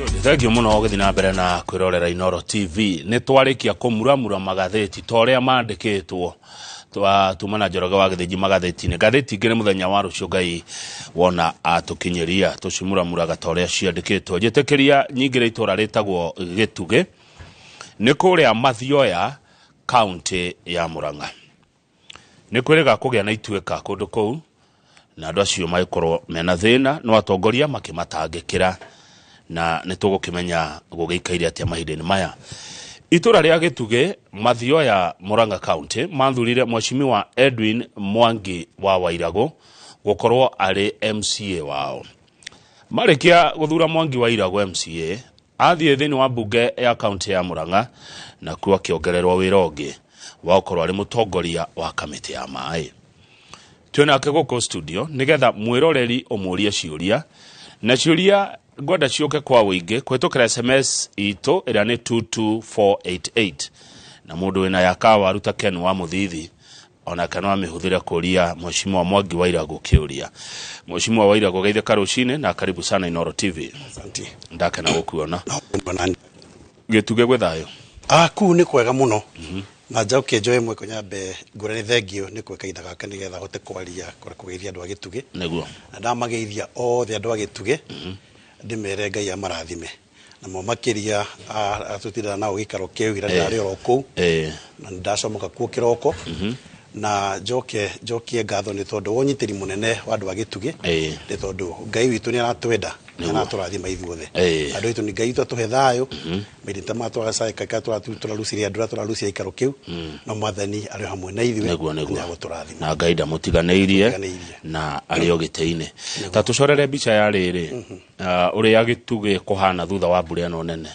Thengio muno githii na mbere na kwirorera Inooro TV ni twarikia kumuramura magatheti toria mandikitwo tumana Njoroge wa Githiji magatheti ni gatheti ngire muthenya wa rucio Ngai wona atukinyeria tucimuramuraga toria ciandikitwo njitekiria nyingire itura ritagwo Gituge ni kuria Mathioya county ya Murang'a ni kwirega kugia na ituika kundu kou na andu acio magikorwo mena thina no atongoria makimatangikira na nitugukimenya gugikaire atia mahindini maya itura ria Gituge Mathioya Murang'a county manthurire Mheshimiwa Edwin Mwangi wa Wairago gukorwo ari MCA wao marikia guthura Mwangi wa Wairago MCA athie thini wa bunge ya county ya Murang'a na kuwa kiongererwa wira ungi wa gukorwo ari mutongoria wa kamiti ya mai twena kegoko studio nigetha mwiroreri umuria ciuria na ciuria gwenda cioke kwa wingi kwetukira SMS ito ira ni 22488 na mundu wina yakawa ruta Ken wa Muthithi ona kana mihuthira kuria Mheshimiwa Mwangi wa Wairago kiuria Mheshimiwa wa Wairago geithe karucine na karibu sana Inooro TV. Asante Ndakena gukuona Gituge gwethayo ku ni kwega muno na njauke njoe mwe kunyambe ngurani thengio ni kweka ithaga kanigetha hote kwaria kugeithia andu a Gituge niguo na ndamageithia othe andu a Gituge ndimere Ngai amarathime na mo makiria atutira na ugikaro kiu ira ndari oro ku na ndacomoka ku kiroko na njokie ngatho ni tondu wonyitiri munene wa andu a Gituge ni tondu Ngai witu ni aratwenda na turathima ithuothe andu itu ni Ngai witu atuhe thayo mirita matwa saika turaruciria andu turarucia ikaro kiu na mwathani ari hamwe na ithuwe niguo turathima na Ngai ndamutiganeirie na ari ogiteine ta tucorere bica ya riri uri ya Gituge kuhana thutha wa mbura eno nene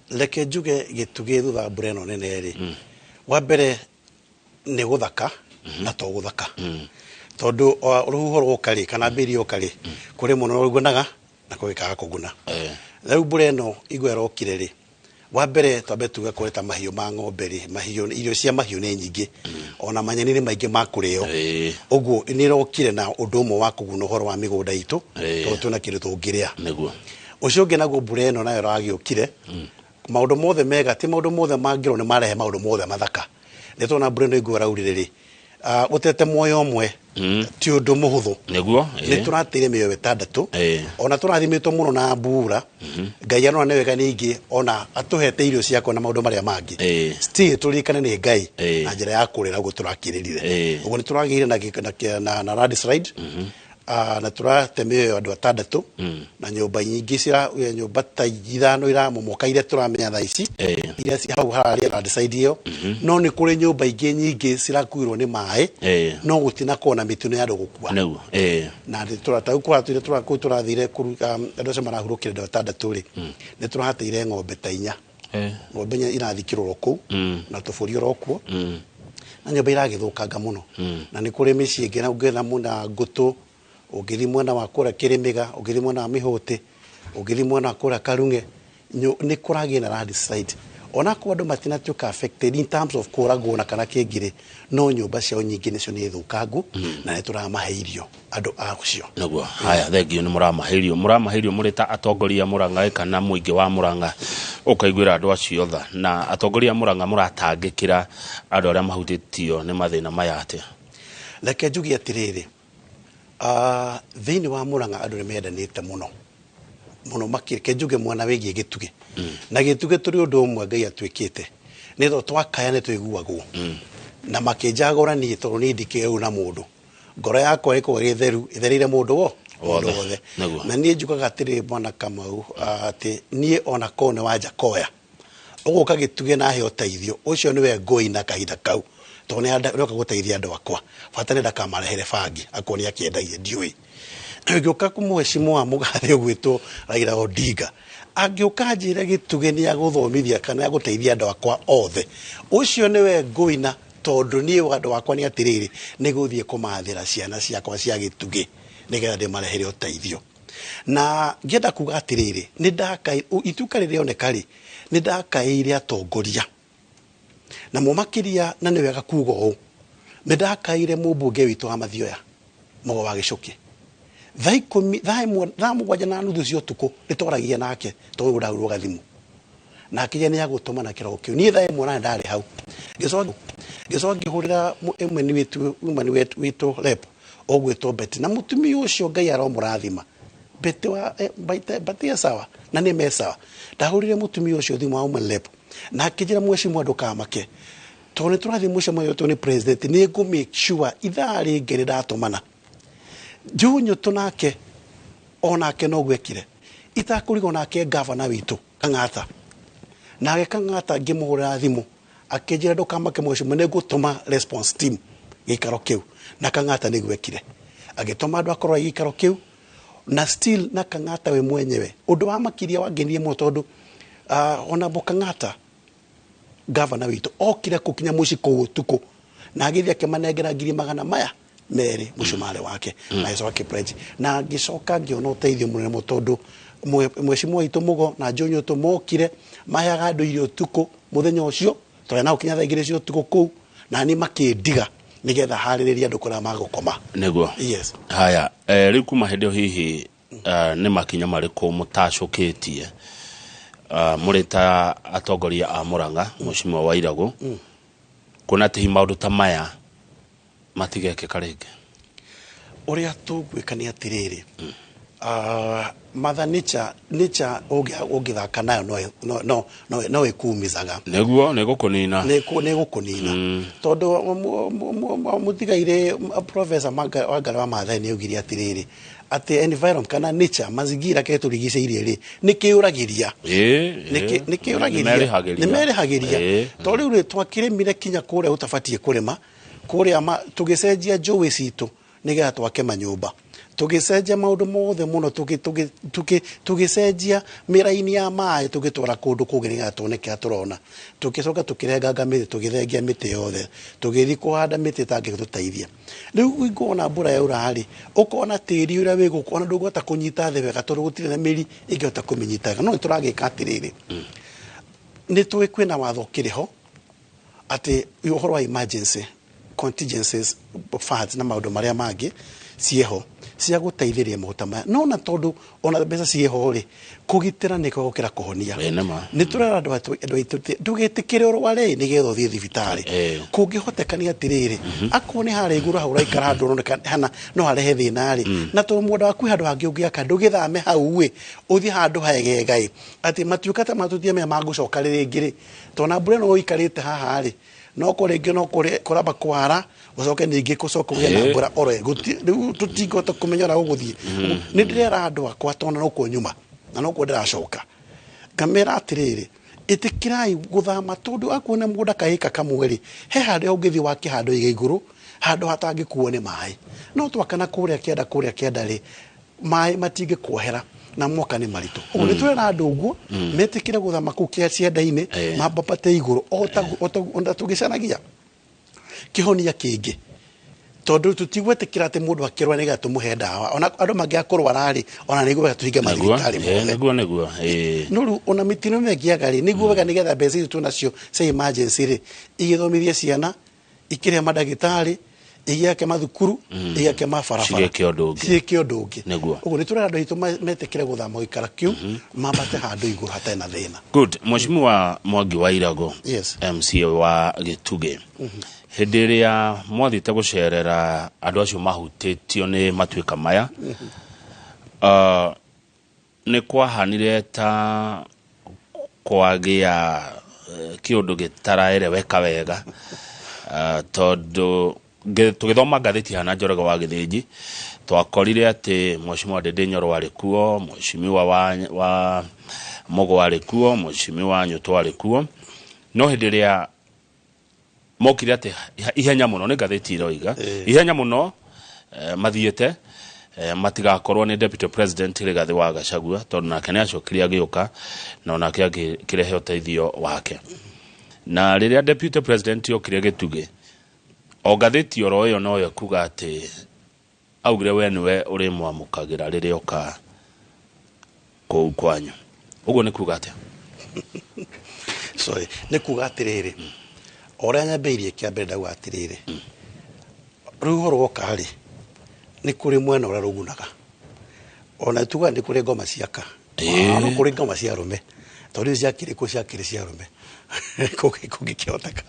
leke njuge Gituge thutha wa mbura eno nene ri wa mbere ni guthaka na to guthaka tondu ruhuho rukari kana mbiri yokari kuri muno rugunaga na kwikaga kuguna riu mbura eno igwe rokire ri wa mbere twambe tuga kureta mahiu ma ng'ombe ri mahiu irio cia mahiu ni nyingi ona manyani ni maingi makurio uguo ni rokire na undu umwe wa kuguna horo wa migunda itu tondu tuna kindu tungiria niguo ucio ungi naguo mbura eno nayo ragiukire maundu mothe mega ti maundu mothe mangiro ni marehe maundu mothe mathaka ni tona mbura eno igwe raurire ri utete moyo omwe ti undu muhuthu niguo ni turatire mioyo itandatu ona turathimitwo muno na mbura Ngai anona wega ningi ona atuhete irio ciakwa na maundu maria mangi still turikane ni Ngai na njira ya kurira ugo turakirire ugo ni turagire na landslide na turate mioyo andu atandatu na nyumba nyingi cira nyumba ta ithano ira momoka ire turamenya tha ici iria ci hau harari landslide iyo no ni kuri nyumba ingi nyingi cirakuirwo ni mai no gutina kona mituno ya andu gukua na turata kwa turathire kuruka andu acio marahurukire andu atandatu ri ni turahatire ng'ombe ta 4 ng'ombe irathikirwo ku na tuburi orokuo na nyumba iragithukanga muno na ni kuri micii ingi na ungetha muna ngutu ugithi mwena wa kura Kirimiga ugithi mwena wa Mihuti ugithi mwena wa kura Karunge ni kuragie na landslide ona kwa andu matinatuka affected in terms of kuragwo na kana kingire no nyumba cio nyingi nicio ni thukangu na ni turamaheirio andu acio niguo haya thengio ni muramaheirio murita atongoria Murang'a kana muingi wa Murang'a ukaiguira andu acio tha na atongoria Murang'a muratangikira andu aria mahutitio ni mathina maya atia leke njugi atiriri thini wa Murang'a andu ni mendanite muno makirike njuge mwana wigie Gituge na Gituge turi undu umwe Ngai atwikite ni tho twakaya ni twiguagwo na makinjagora ni tondu ni ndikeu na mundu ngoro yakwa iko itheru itherire mundu wothe na ni njugaga atiri mwana Kamau ati ni ona kone wanja koya uguka Gituge na he uteithio ucio niwe ngoi na kahinda kau tone ndoka guteithia andu akwa fatane ndakamarehere bangi akoni akiendagie ndiui agioka kumheshimiwa mugathe ugwitwo Raila Odinga agioka njire Gituge ni aguthomithia kana aguteithia andu akwa othe ucio niwe nguina tondu ni andu akwa ni atiriri ni guthie kumathira ciana ciakwa cia Gituge nigetha ndimarehere uteithio na ngenda kuga atiriri ni ndakai ituka ririoneka ri ni ndakaire atongoria na mumakiria na ni wega kuga u ni ndakaire mumbunge witu wa Mathioya Mogo wa Gicuki thaa mũgwanja na nuthu cia ũtukũ nĩtwaragia nake tondũ ndahũrwo gathimu nake ye nĩagũtũmana kĩroko kĩu niĩ thaa ĩmwe na ndarĩ hau ngĩcoka ngĩhũrĩra mwene witũ rep ogwĩtwo Betty na mũtumia ũcio Ngai aromũrathima Betty wa Betty sawa na nĩ mesawa ndahũrĩre mũtumia ũcio thimũ wa mwene rep na akĩnjĩra mheshimiwa ndũkamake tondũ nĩtũrathiĩ mũcemanio tondũ nĩ president nĩ ngũ make sure ithaa rĩngĩ nĩndatũmana Njũnyũtũ nake onake no gwekire itakũrigwo nake governor witũ Kang'ata nake Kang'ata ngĩmũhũrĩra thimũ akĩnjĩra ndũkamake mheshimiwa nĩngũtũma response team gĩikaro kĩu na Kang'ata nĩgwekire agĩtũma andũ akorwo gĩikaro kĩu na still na Kang'ata we mwenyewe ũndũ wa makiria wangenie mũno tondũ ona Kang'ata governor witũ okire kukinya mũciĩ kũu ũtukũ na agĩthiĩ akĩmanengera 200,000 maya merĩ mũcumarĩ wake na gĩcoka kĩpledge na ngĩcoka ngĩona ũteithio mũnene mũno tondũ mheshimiwa witũ Mũgo na Njũnyũtũ mokire maheaga andũ irio ũtukũ mũthenya ũcio tondũ na ũkinya thaa 2 cia ũtukũ kũu na niĩ makĩndiga nĩgetha harĩrĩria andũ kũrĩa magũkoma nĩguo yes haya rĩu kuma hĩndĩ hihi nĩ makinya marĩkũ mũtacũkĩtie mũrĩ ta atongoria a Mũrang'a Mheshimiwa Wairagũ kuna tĩ maũndũ ta maya matigekĩka rĩngĩ ũrĩa tũgwĩka nĩ atĩrĩrĩ mother nature ũngĩthaka nayo no ĩkuumizaga nĩguo nĩgũkũnina tondũ mũtigaire Professor Wangari wa Maathai nĩaugire atĩrĩrĩ atĩ environment kana nature mazingira kĩrĩa tũrigicĩirie rĩ nĩkĩũragĩria nĩmerĩhagĩria tondũ rĩu twakĩrĩmire kinya kũrĩa ũtabatiĩ kũrĩma kũrĩa tũgĩcenjia njũĩ citũ nĩgetha twake manyũmba tũgĩcenjia maũndũ mothe mũno tũgĩcenjia mĩraini ya maĩ tũgĩtwara kũndũ kũngĩ nĩgetha tuone kĩrĩa tũrona tũgĩcoka tũkĩrenganga mĩtĩ tũgĩthengia mĩtĩ yothe tũgĩthiĩ kũhanda mĩtĩ ĩtangĩtũteithia rĩu ngona mbura yaura rĩ ũkona tĩri ũrĩa wĩ gũkũ ona ndũngĩhota kũnyita thĩ wega tondũ gũtirĩ na mĩri ĩngĩhota kũmĩnyita wega no nĩtũragĩka atĩrĩrĩ nĩtũĩ kwĩna watho kĩrĩho atĩ ũhoro wa emergency contingencies funds na maũndũ marĩa mangĩ ciĩho cia gũteithĩrĩria maũndũ maya no na tondũ ona mbeca ciĩho rĩ kũgitĩra nĩko gũkĩra kũhonia nĩtũrera andũ aitũ ndũgĩtĩkĩre ũrware nĩgetha ũthiĩ thibitarĩ kũngĩhotekania atĩrĩrĩ akorwo nĩ harĩa igũrũ hau ũraikara handũ ũroneka hana no harehe thĩna rĩ na tondũ mũndũ waku handũ hangĩ ũngĩaka ndũgĩthame hau ĩ ũthiĩ handũ hegega ĩ atĩ matuĩka ta matutia maya magũcoka rĩngĩ rĩ tondũ mbura no ũikarĩte haha rĩ no kũrĩngĩ no kũramba kwara ũcoke ningĩ kũcoka ũgĩe na mbura ore rĩu tũtingĩhota kũmenya ũrĩa ũgũthiĩ nĩ ndĩrera andũ akwa tondũ no kuo nyuma na no kuo ndĩracoka ngamera atĩrĩrĩ ĩtĩkĩrai gũthama tondũ akuona mũgũnda kahĩka kamwe rĩ he handũ ũngĩthiĩ wake handũ igũrũ handũ hatangĩkuo nĩ maĩ no twakana kũrĩa kĩanda rĩ maĩ matingĩkuohera na moka nĩ maritũ ũguo nĩtwĩra andũ ũguo metĩkĩre gũthama kũu cianda-inĩ mambapate igũrũ ona tũgĩcanagia kĩhonia kĩngĩ tondũ tũtigwĩtĩkĩra atĩ mũndũ akĩrwara nĩgetha tũmũhe ndawa ona andũ mangĩakũrwara rĩ ona nĩguo wega tũhinge mathibitarĩ mothe no rĩu ona mĩtino mĩngĩaga rĩ nĩguo wega nĩgetha mbeca icio twĩnacio cia emergency rĩ igĩthomithie ciana ikĩrĩha mandagĩtarĩ igĩake mathukuru igĩake mabarabara ciĩke ũndũ ũngĩ ũguo nĩtũrera andũ aitũ metĩkĩre gũthama gĩikaro kĩu mambate handũ igũrũ hatarĩ na thĩna good Mheshimiwa Mwangi Wairagũ MCA wa Gĩtugĩ hĩndĩ ĩrĩa mwathiĩte gũcerera andũ acio mahutĩtio nĩ matuĩka maya nĩ kwahanire ta kwagĩa kĩũndũ gĩtaraereweka wega tondũ tũgĩthoma ngathĩti hana Njoroge wa Gĩthĩnji twakorire atĩ Mheshimiwa Ndindi Nyoro arĩ kuo Mheshimiwa wa Mũgo arĩ kuo Mheshimiwa Nyũtũ arĩ kuo no hĩndĩ ĩrĩa mokire atĩ ihenya mũno nĩ ngathĩti iroiga ihenya mũno mathiĩte matigakorwo nĩ Deputy President Rigathĩ wa Gachagua tondũ nake nĩ acokire agĩũka na onake akĩrehe ũteithio wake na rĩrĩa Deputy President okire Gĩtugĩ o ngathĩti oro ĩyo no yo kuga atĩ augire we nĩwe ũrĩ mwamũkagĩra rĩrĩa oka kũu kwanyu ũguo nĩ kuga atĩa sorry nĩ kuga atĩrĩrĩ ũrĩa nyambĩirie kĩambere ndauga atĩrĩrĩ rĩu ũhoro woka rĩ nĩ kũrĩ mwena ũrĩa rũgunaga ona tuga ndi kuri ngoma ciaka no kuri ngoma cia rume tori cia kiriko cia kiri cia rume kugikihoteka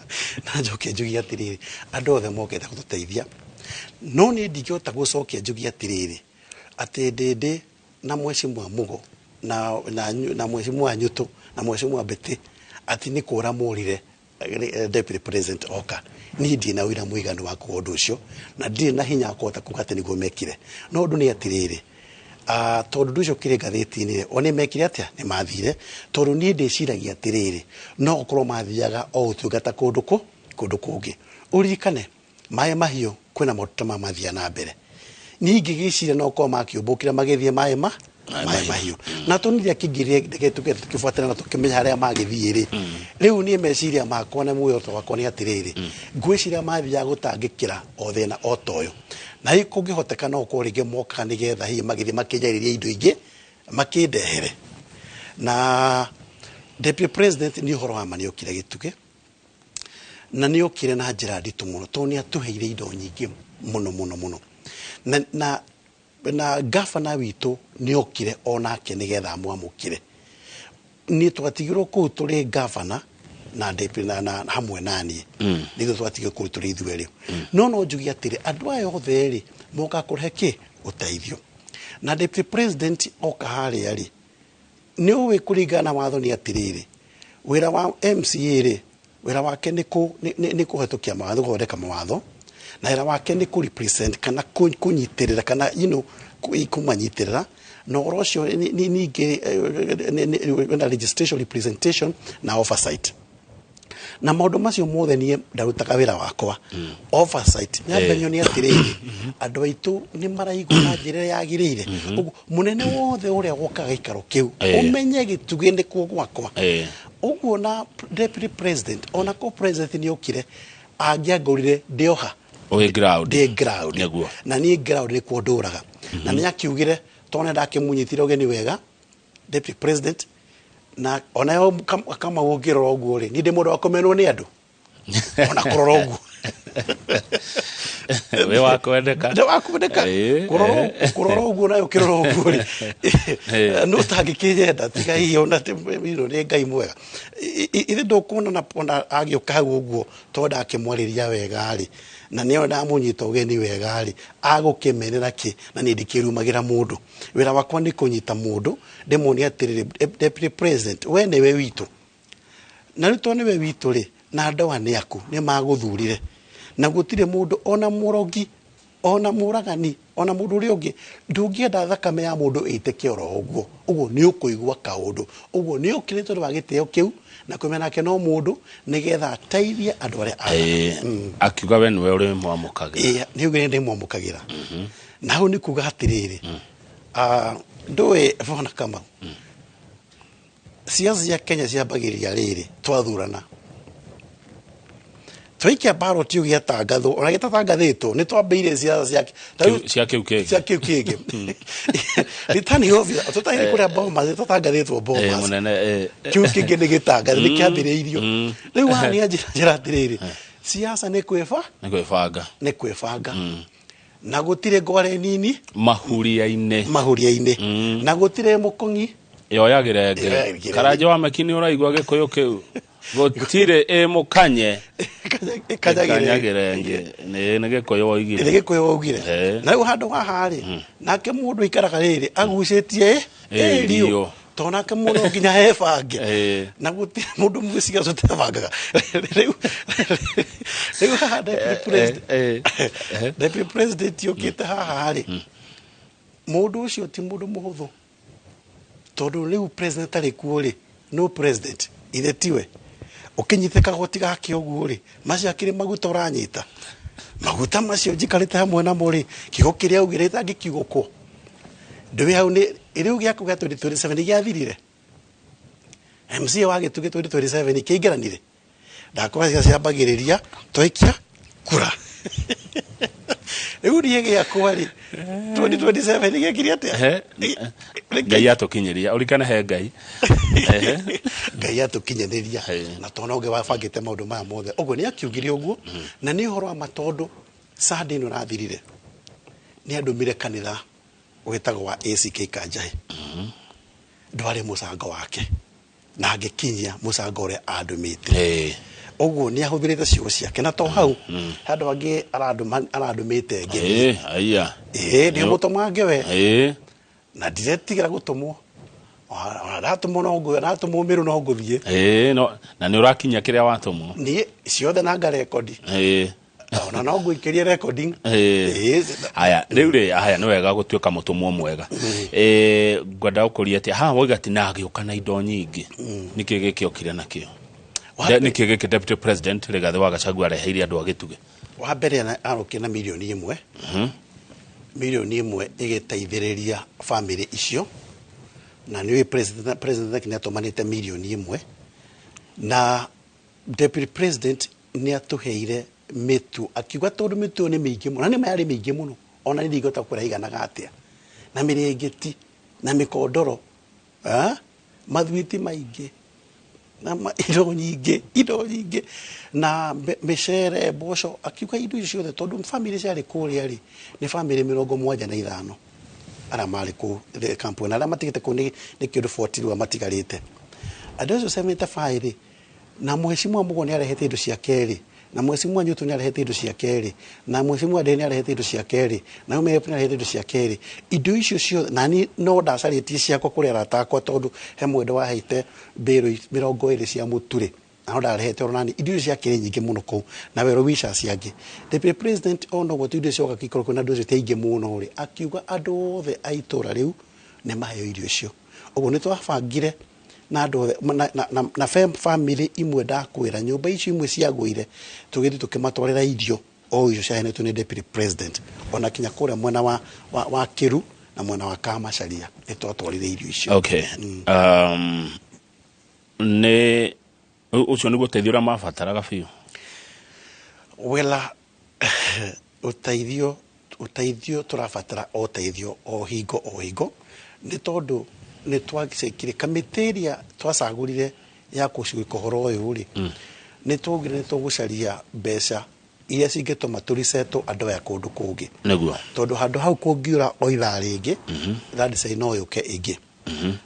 na njoke njugi atiriri andu othe mokete gututeithia no ni ndingihota gucokia njugi atiriri ati ndindi na mweshimwa mugo na mweshimwa nyuto na mweshimwa bete ati ni kura murire deputy president oka ni ndi na wira muigano wa kuondu ucio na ndi na hinya akota kugate niguo mekire no ndu ni atiriri tondu ucio kire gatheti-ini one mekire atia ni mathire tondu ni ndiciragia atiriri no okorwo mathiaga o utungata kundu kungi urikane maye mahio kwina maruta ma mathia na mbere ningi gicira no ko makiumbukira magethie maye mahio na tuniria kingire ndegetuke tukifuatana na tukimenya haria magithie ri riu ni meciria makwa na muyo to wakwa ni atiriri ngwiciria mathia gutangikira o thina o toyo na ikungihoteka no ko ringe moka ni getha hi magithie makinjariria indo ingi makindehere na deputy president ni horo wa mani okire gituke na ni okire na njira nditu muno to ni atuheire indo nyingi muno na gavana witu ni okire onake ni getha amwamukire ni twatigirwo ku turi gavana na deputy na hamwe nani ni twatigirwo ku turi ithueri no njugi atire andu ayo othe ri moka kureke uteithio na deputy president oka hari ari ni uwe kuringana watho ni atiriri wira wa MCA ri wira wake ni kuhetokia mawatho godeka mawatho na wira wake ni ku represent kana kunyitirira kana kumanyitirira no rocio ni registration representation na oversight na maundu macio mothe nie ndarutaga wira wakwa oversight nyabenyo ni atiriri andu aitu ni maraigua njira yagirire munene wothe uria wokaga ikaro kiu umenye gitugende ku gwakwa uguo na deputy president ona ko president ni okire agiagurire ndioha ground na ni ground ni kuonduraga na ni akiugire tone ndakimunyitire ogeni wega deputy president na ona yo kama wogiro oguo ri ni ndi mundu akomenwo ni andu ona kurora oguo we wakwendeka kurora oguo nayo kirora oguo ri no tangikiyenda tiga hiyo na biro ni ngai mwega ithe ndokuna na ponda agioka hau oguo to ndakimwariria wega ri na niyo ndamunyita ogeni wega ri agukimenera ki na ni ndikirumagira mundu wira wakwa ni kunyita mundu ndemoni atiriri deputy president we niwe witu na rito niwe witu ri na ndawa ni aku ni maguthurire na gutire mundu ona murogi ona muragani ona mundu uri ungi ndungienda thakame ya mundu iteke oro uguo ni ukuigwa kaundu uguo ni ukirito rwa giteo kiu na kumena ke no mundu nigetha ateithie andu aria akiuga we niwe uri mwamukagira ni ugire ndi mwamukagira na hu ni kuga atiriri ndoe vona kama siasa ya Kenya ciambagiria riri twathurana twikia ballot yu giatangatho ona gitatangathitwo ni twambeire siasa cia kiu kige ritani ovia tutaire kuria bomba zitatangathitwo bomba munene kiu kige ni gitangatho ni kiambiriirio riu hani njira atiriri siasa ni kwibanga na gutire ngware nini mahuria-ini na gutire mukongi yoyagirenge karanja wa makini uraigwa gikuyu kiu gutire mukanye kanyagirenge ni gikuyu woigire na hando hahari nake mundu ikaraga riri agucitie rio tona ke mundu nginya hebange na gutire mundu mwiciga tutebangaga riu deputy president yokite hahari mundu ucio ti mundu muhuthu tondu riu president ari kuori no president ithe tiwe ukinyiteka goti gake oguo ri macio akiri maguta uranyita maguta macio njikarite hamwe na muri kigo kiria ugirite angikiugukwo ndiwe hau ni riu giaku gya 2027 giathirire MC wage tuge 2027 kiingiranire ndakora ciambagiriria twikia kura riu ni giakwa ri 2027 gikiri atia ngai atukinyiria urikana he ngai ngai atukinyiriria na tona uge wabangite maundu maya mothe uguo ni akiugire uguo na ni horo wa matondu Sunday no rathirire ni andumire kanitha wetagwo wa ACK Kanjahi ndwari mucango wake na agikinyia mucango uria andumite oguo ni ahuthirite ciugo ciake na to hau handu angi arandumite ngiri ni mutumange we na diretigira gutumwo aratumwo no ngo aratumwo miru no nguthie no na ni urakinya kiria watumwo ni ciothe na nga record ona no nguikirie recording haya haya ni wega gutuika mutumwo mwega ngwenda ukuria ati ha woiga ti na agiuka na indo nyingi niki gikiokire nakio niki giki deputy president Rigathi wa Gachagua areheire andu agituge wa mbere arokia na milioni 1 milioni 1 igiteithiriria family icio na niwe president kinatomanite milioni 1 na deputy president ni atuheire mitu akiuga tondu mitu ni mingi muno ni mayari mingi muno ona ni igota kuraigana gatia na mirengeti na mikondoro mathwiti maingi na indo nyingi na michere mboco akiuga indo icio the tondu family ciari kuria ri ni family 75 ara mari ku the campaign ara matigite ku ni kindu 40 wa matigarite adozo 75 na mheshimiwa mugo ni arehete indo cia keri na mheshimiwa Nyutu ni arehete indo cia keri na mheshimiwa Deni arehete indo cia keri na ume ni arehete indo cia keri indo icio cio na ni no ndacaritie ciakwa kuri aratakwa tondu he mwendo wa heite mbiro 20 cia muturi na ndarehete onani indo cia keri nyingi muno ku na wero wisha ciangi the president ono go indo cio gakikoro kuna ndozo teige muno ri akiuga andu othe aitora riu ne maheyo irio icio ogo ni twabangire na ndo na family imwe ndakwira nyumba icio imwe ciagwire tugiti tukimatwarira irio o icio ciahenetwo ni deputy president ona kinya kuria mwena wa Kiru na mwena wa Kamacharia nitwatwarire irio icio okay ne ucio niguo teithio ra mabataraga biu wela uteithio turabatara uteithio o hingo ni tondu ni twagicekire kamiteria twacagurire ya kucigika horo uyu ri ni tugire tugucaria mbeca iria cingituma turiseto andu ya kundu kungi niguo tondu handu hau kungiura oitha ringi that is no yuke ingi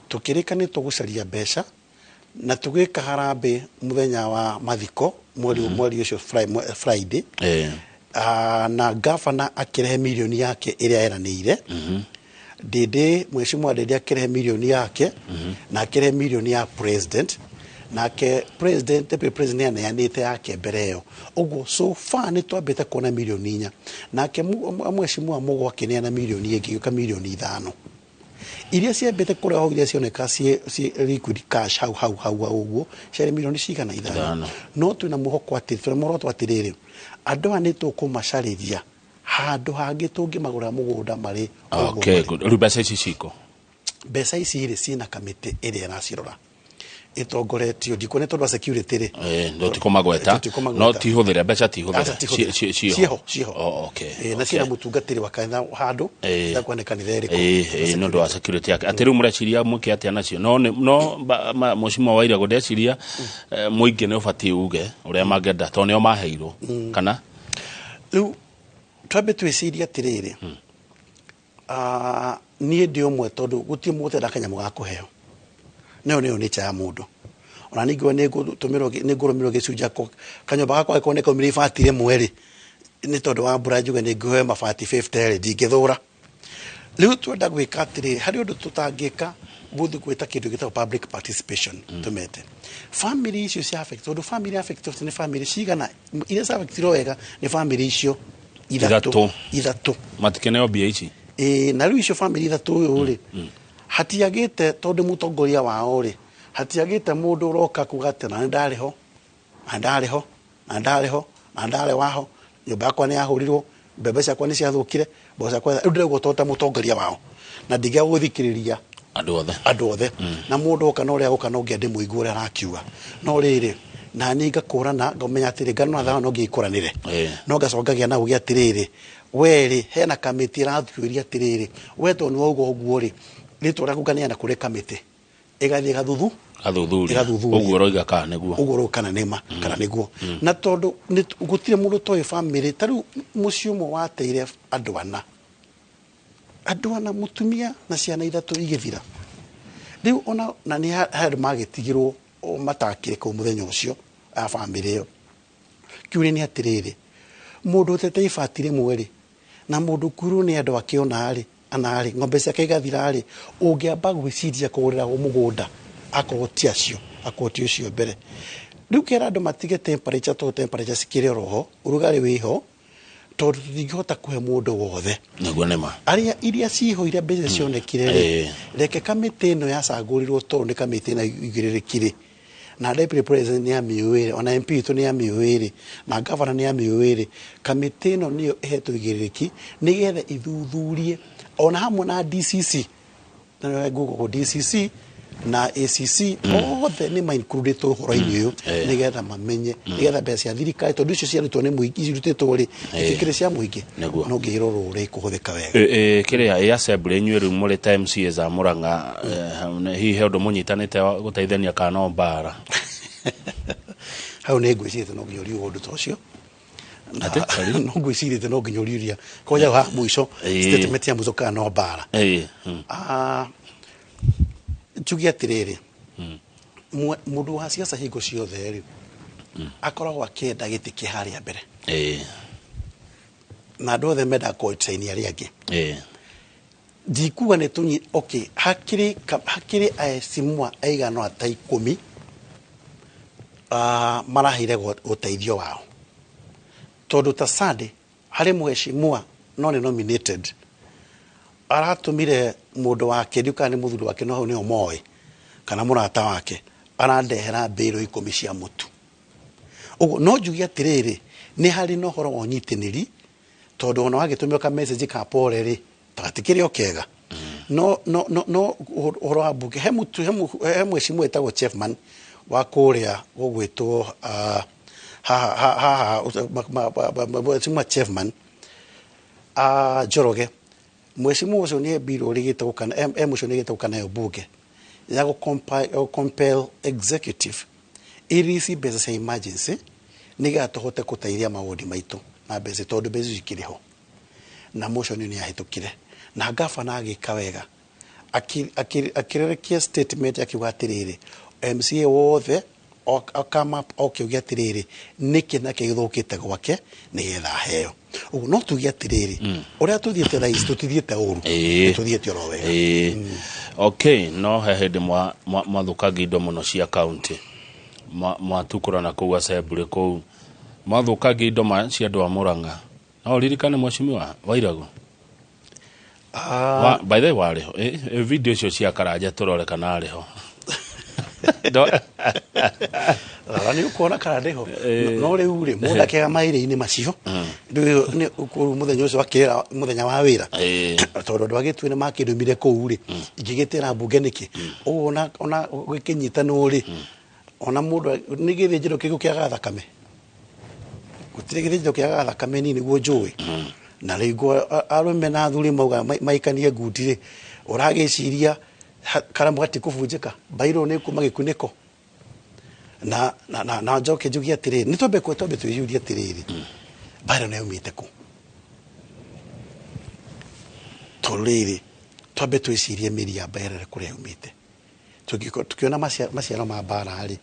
tukirika ni tugucaria mbeca na tugika harambe muthenya wa mathiko mweri ucio Friday na gavana akirehe milioni yake iria eranire Dede mheshimiwa Dede akirehe milioni yake na akirehe milioni ya president na ke president deputy president yanite yake bereo ugo so far ni twabete kona milioni 4 na ke mheshimiwa Mugo akineana milioni ingi ka milioni 5 iria ciambete kure ho iria cioneka ci liquid cash hau uguo ciari milioni cigana 5 no twina muhoko ati turi moroto atiriri andu ani tukumacariria handu hangi tungimagura mugunda mari okay good rubasa ici ciko besa ici iri cina kamite iria nacirora itongoretio ndikone tondu security ri ndo tikomagweta no tihuthira mbeca tihuthira ciho okay na cina mutungatiri wa kana handu ndakwonekana ri no ndo security yake atiru mureciria muke atia nacio no mushimo waira godeciria muingi ne ubati uge uria mangenda to nio maheirwo kana riu twabe twiciria tiriri nie ndio mwe tondu gutie muthe ndakanyamu gakuheo neo ni cha mundu ona ningo nigutumirwo nigurumirwo gicunja kanyomba gakwa ikoneka umire ifatire mweri ni tondu wa mbura njuge ninguhe mabati 50 ri ndingithura riu twenda gwika atiri hari undu tutangika buthu gwita kindu gitagwo public participation tumete family icio cia affect tondu family affect ni family cigana ile cia affect wega ni family icio ithatu matikeneo BH na riu icio family ithatu uyu ri hatiagite tondu mutongoria wao ri hatiagite mundu uroka kugate na ndare waho nyumba yakwa ni yahurirwo mbembe ciakwa ni ciathukire mboco ciakwa ndire tota mutongoria wao na ndiga guthikiriria andu othe na mundu oka no ria oka no ngiende muigu ria arakiuga no riri na ni ngakurana ngomenya atiri ngano tha no ngikuranire no ngacokagia na ugi atiriri weri hena kamiti rathuiria atiriri weto ni wogo oguo ri ritora kugania na kure kamiti igathie gathuthuri oguo roiga kana niguo oguo ro kana nema kana niguo na tondu gutire mundu toy family taru muciumo wateire andu ana andũ ana mutumia na ciana ithatu igithira riu ona na ni handu magitigirwo matakire ku muthenya ucio a family yo kiuri ni atiriri mundu tete ifatire mweri na mundu kuru ni andu akiona ari anari ng'ombe ciake igathira ari ungiamba gwiciria kugurira umugunda akoti acio akoti ucio mbere riu kera andu matige temperature sikire roho urugari wiho tondu tutingihota kuhe mundu wothe naguo nema aria iria ciho iria mbeca cionekire reke kamiti ino yacangurirwo tondu ni kamiti ina igiririkire na deputy president ni amiwire ona MP tu ni amiwire na governor ni amiwire kamiti ino niyo ihetwo igiririki nigetha ithuthurie ona hamwe na DCC na Google DCC na ACC othe ni ma included to horo-ini uyu nigetha mamenye nigetha mbeca thirikari tondu icio ciarutwo ni muingi irutitwo ri ikire cia muingi no ngirorwo uri kuhuthika wega kiria assembly nywe ru muri MCA za Murang'a hihi undu munyitanite guteithania kana mbara hau ni ngwicirite no nginya undu tocio no ngwicirite no nginya uriuria koja ha mwisho statement ya muzo kana mbara njugi atiriri mundu wa siasa hingo ciothe ri akoragwo akienda giti kiharia mbere na andu othe menda kũtrain aria angi ndikuga ni tunyi okay hakiri simwa aigano ata 10 marahire guteithio wao tondu ta Sade hari mheshimiwa no ni nominated aratumire mundu wake nduka ni muthuri wake no ni omoi kana murata wake arandehera mbiro 10 cia mutu ugo no njugi atiriri ni hari no horo onyitiniri tondu ona wagitumio ka message ka pole ri tatikirio kega no horo wa buke he mheshimiwa etagwo Chefman wa kuria gugwitwo mheshimiwa Chefman Njoroge mheshimiwa ucio ni biro rigite gukana emotion rigite gukana yo bunge ya go compel executive irisi mbeca cia emergency niga tuhote kutairia maudi maitu na mbeca tondu mbeca ikiriho na motion ni yahitukire na gavana agika wega akirerekia statement akiwatiriri MCA wothe okama okiugia tiriri niki na kithukite gwake nigetha heo ugu no tugia tiriri uria tuthiete rais tutithiete uru tuthiete oro wega okay no hehede mwathukangi indo muno cia county mwatukura na kuwa assembly ku mwathukangi indo cia andu a Murang'a no ririkane mheshimiwa Wairagu by the way video cio cia Karanja turore kana ariho ni ukona kana ndeho no riu ri mundu akega maire-ini macio ni muthenya ucio akira muthenya wa wira tondu ndwagitwe ni makindumire kuu ri ingigitira mbunge niki ona gwikinyitano ri ona mundu ni githinjiro kigo kiaga thakame gutire githinjiro kiaga thakame nini guo njui na rigo arume na thuri mauga maikanie ngundi ri uragiciria karamu gati kuvunjika bairo ni kuma gikuniko na njoke njugia tiriri ni tobe tuyuria tiriri bairo na umite ku toliri tobe tuyisirie miri ya bairo kuria umite tukiona maciaro ma bara ari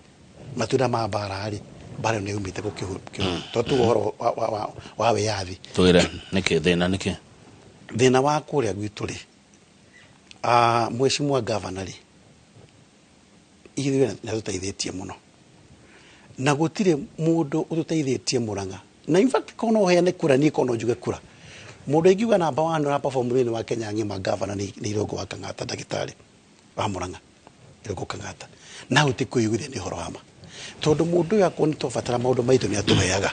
matunda ma bara ari bairo na umite ku totu horo wa wiathi tuira niki thina wa kuria gwituri mheshimiwa governor ithuĩ natũteithĩtie mũno na gũtirĩ mũndũ ũtũteithĩtie Murang'a na in fact kono heane kura ni kono njuge kura mũndũ ingiuga namba 1 na perform mwini wa Kenya ngima governor ni Irũngũ wa Kang'ata ndagĩtarĩ wa Murang'a Irũngũ Kang'ata na ũtikũiguithia ni horo hama tondu mundu yakwo ni tobatara maundu maitu ni atuheaga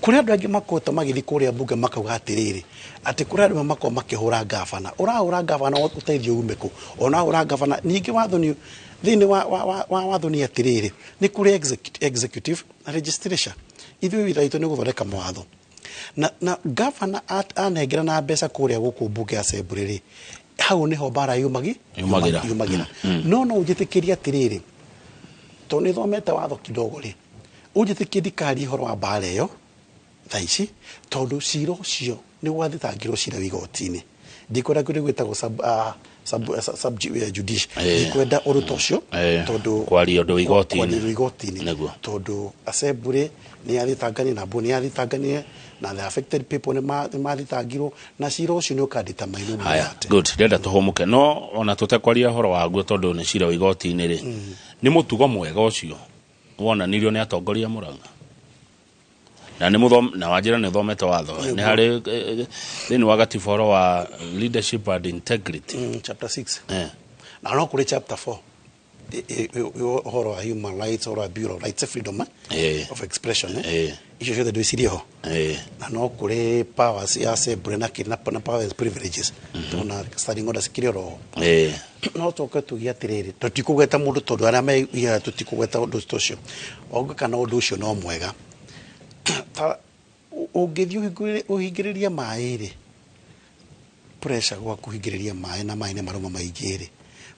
kuri andu angi makota magithi kuria bunge makauga atiriri ati kuri andu makwa makihura gavana urahura gavana uteithio umeku ona ura gavana ningi wathoni thini wa wathoni atiriri ni kuri executive registration ithui wira itu ni guthondeka mawatho na gavana anengera na mbeca kuria guku bunge assembly hau niho bara yumagira no ujitikiria atiriri toni thomete watho kidogo ri ujitikiria kari horo wa bara yo thaici tondu ciro cio ni gwathitangirwo cira wigotini ndikwenda kuri gwitagwo sub judicial ndikwenda uruto cio tondu kwari undu igoti-ini tondu assembly ni yathitangani na mbuni yathitangani na the affected people ni mathitangirwo na cira ucio ni ukandita maino ate good ndenda tuhumuke no ona tutekwaria horo waguo tondu ni cira igoti-ini ri ni mutugo mwega ucio wonanirio ni atongoria Murang'a na ni muthom na wajira ni thomete watho ni hari thini wa gatiforo wa leadership and integrity chapter 6 na no kuri chapter 4 horo wa human rights or bureau rights freedom of expression icio ciothe ndwicirie ho na no kuri powers ya assembly na powers privileges tuna standing orders kiri ro no toke tugia atiriri tutikugeta mundu tondu aria me tutikugeta undu ucio onga kana undu ucio no mwega ungithii uhingiriria mai ri pressure gwa kuhingiriria mai na mai ne maruma maingi ri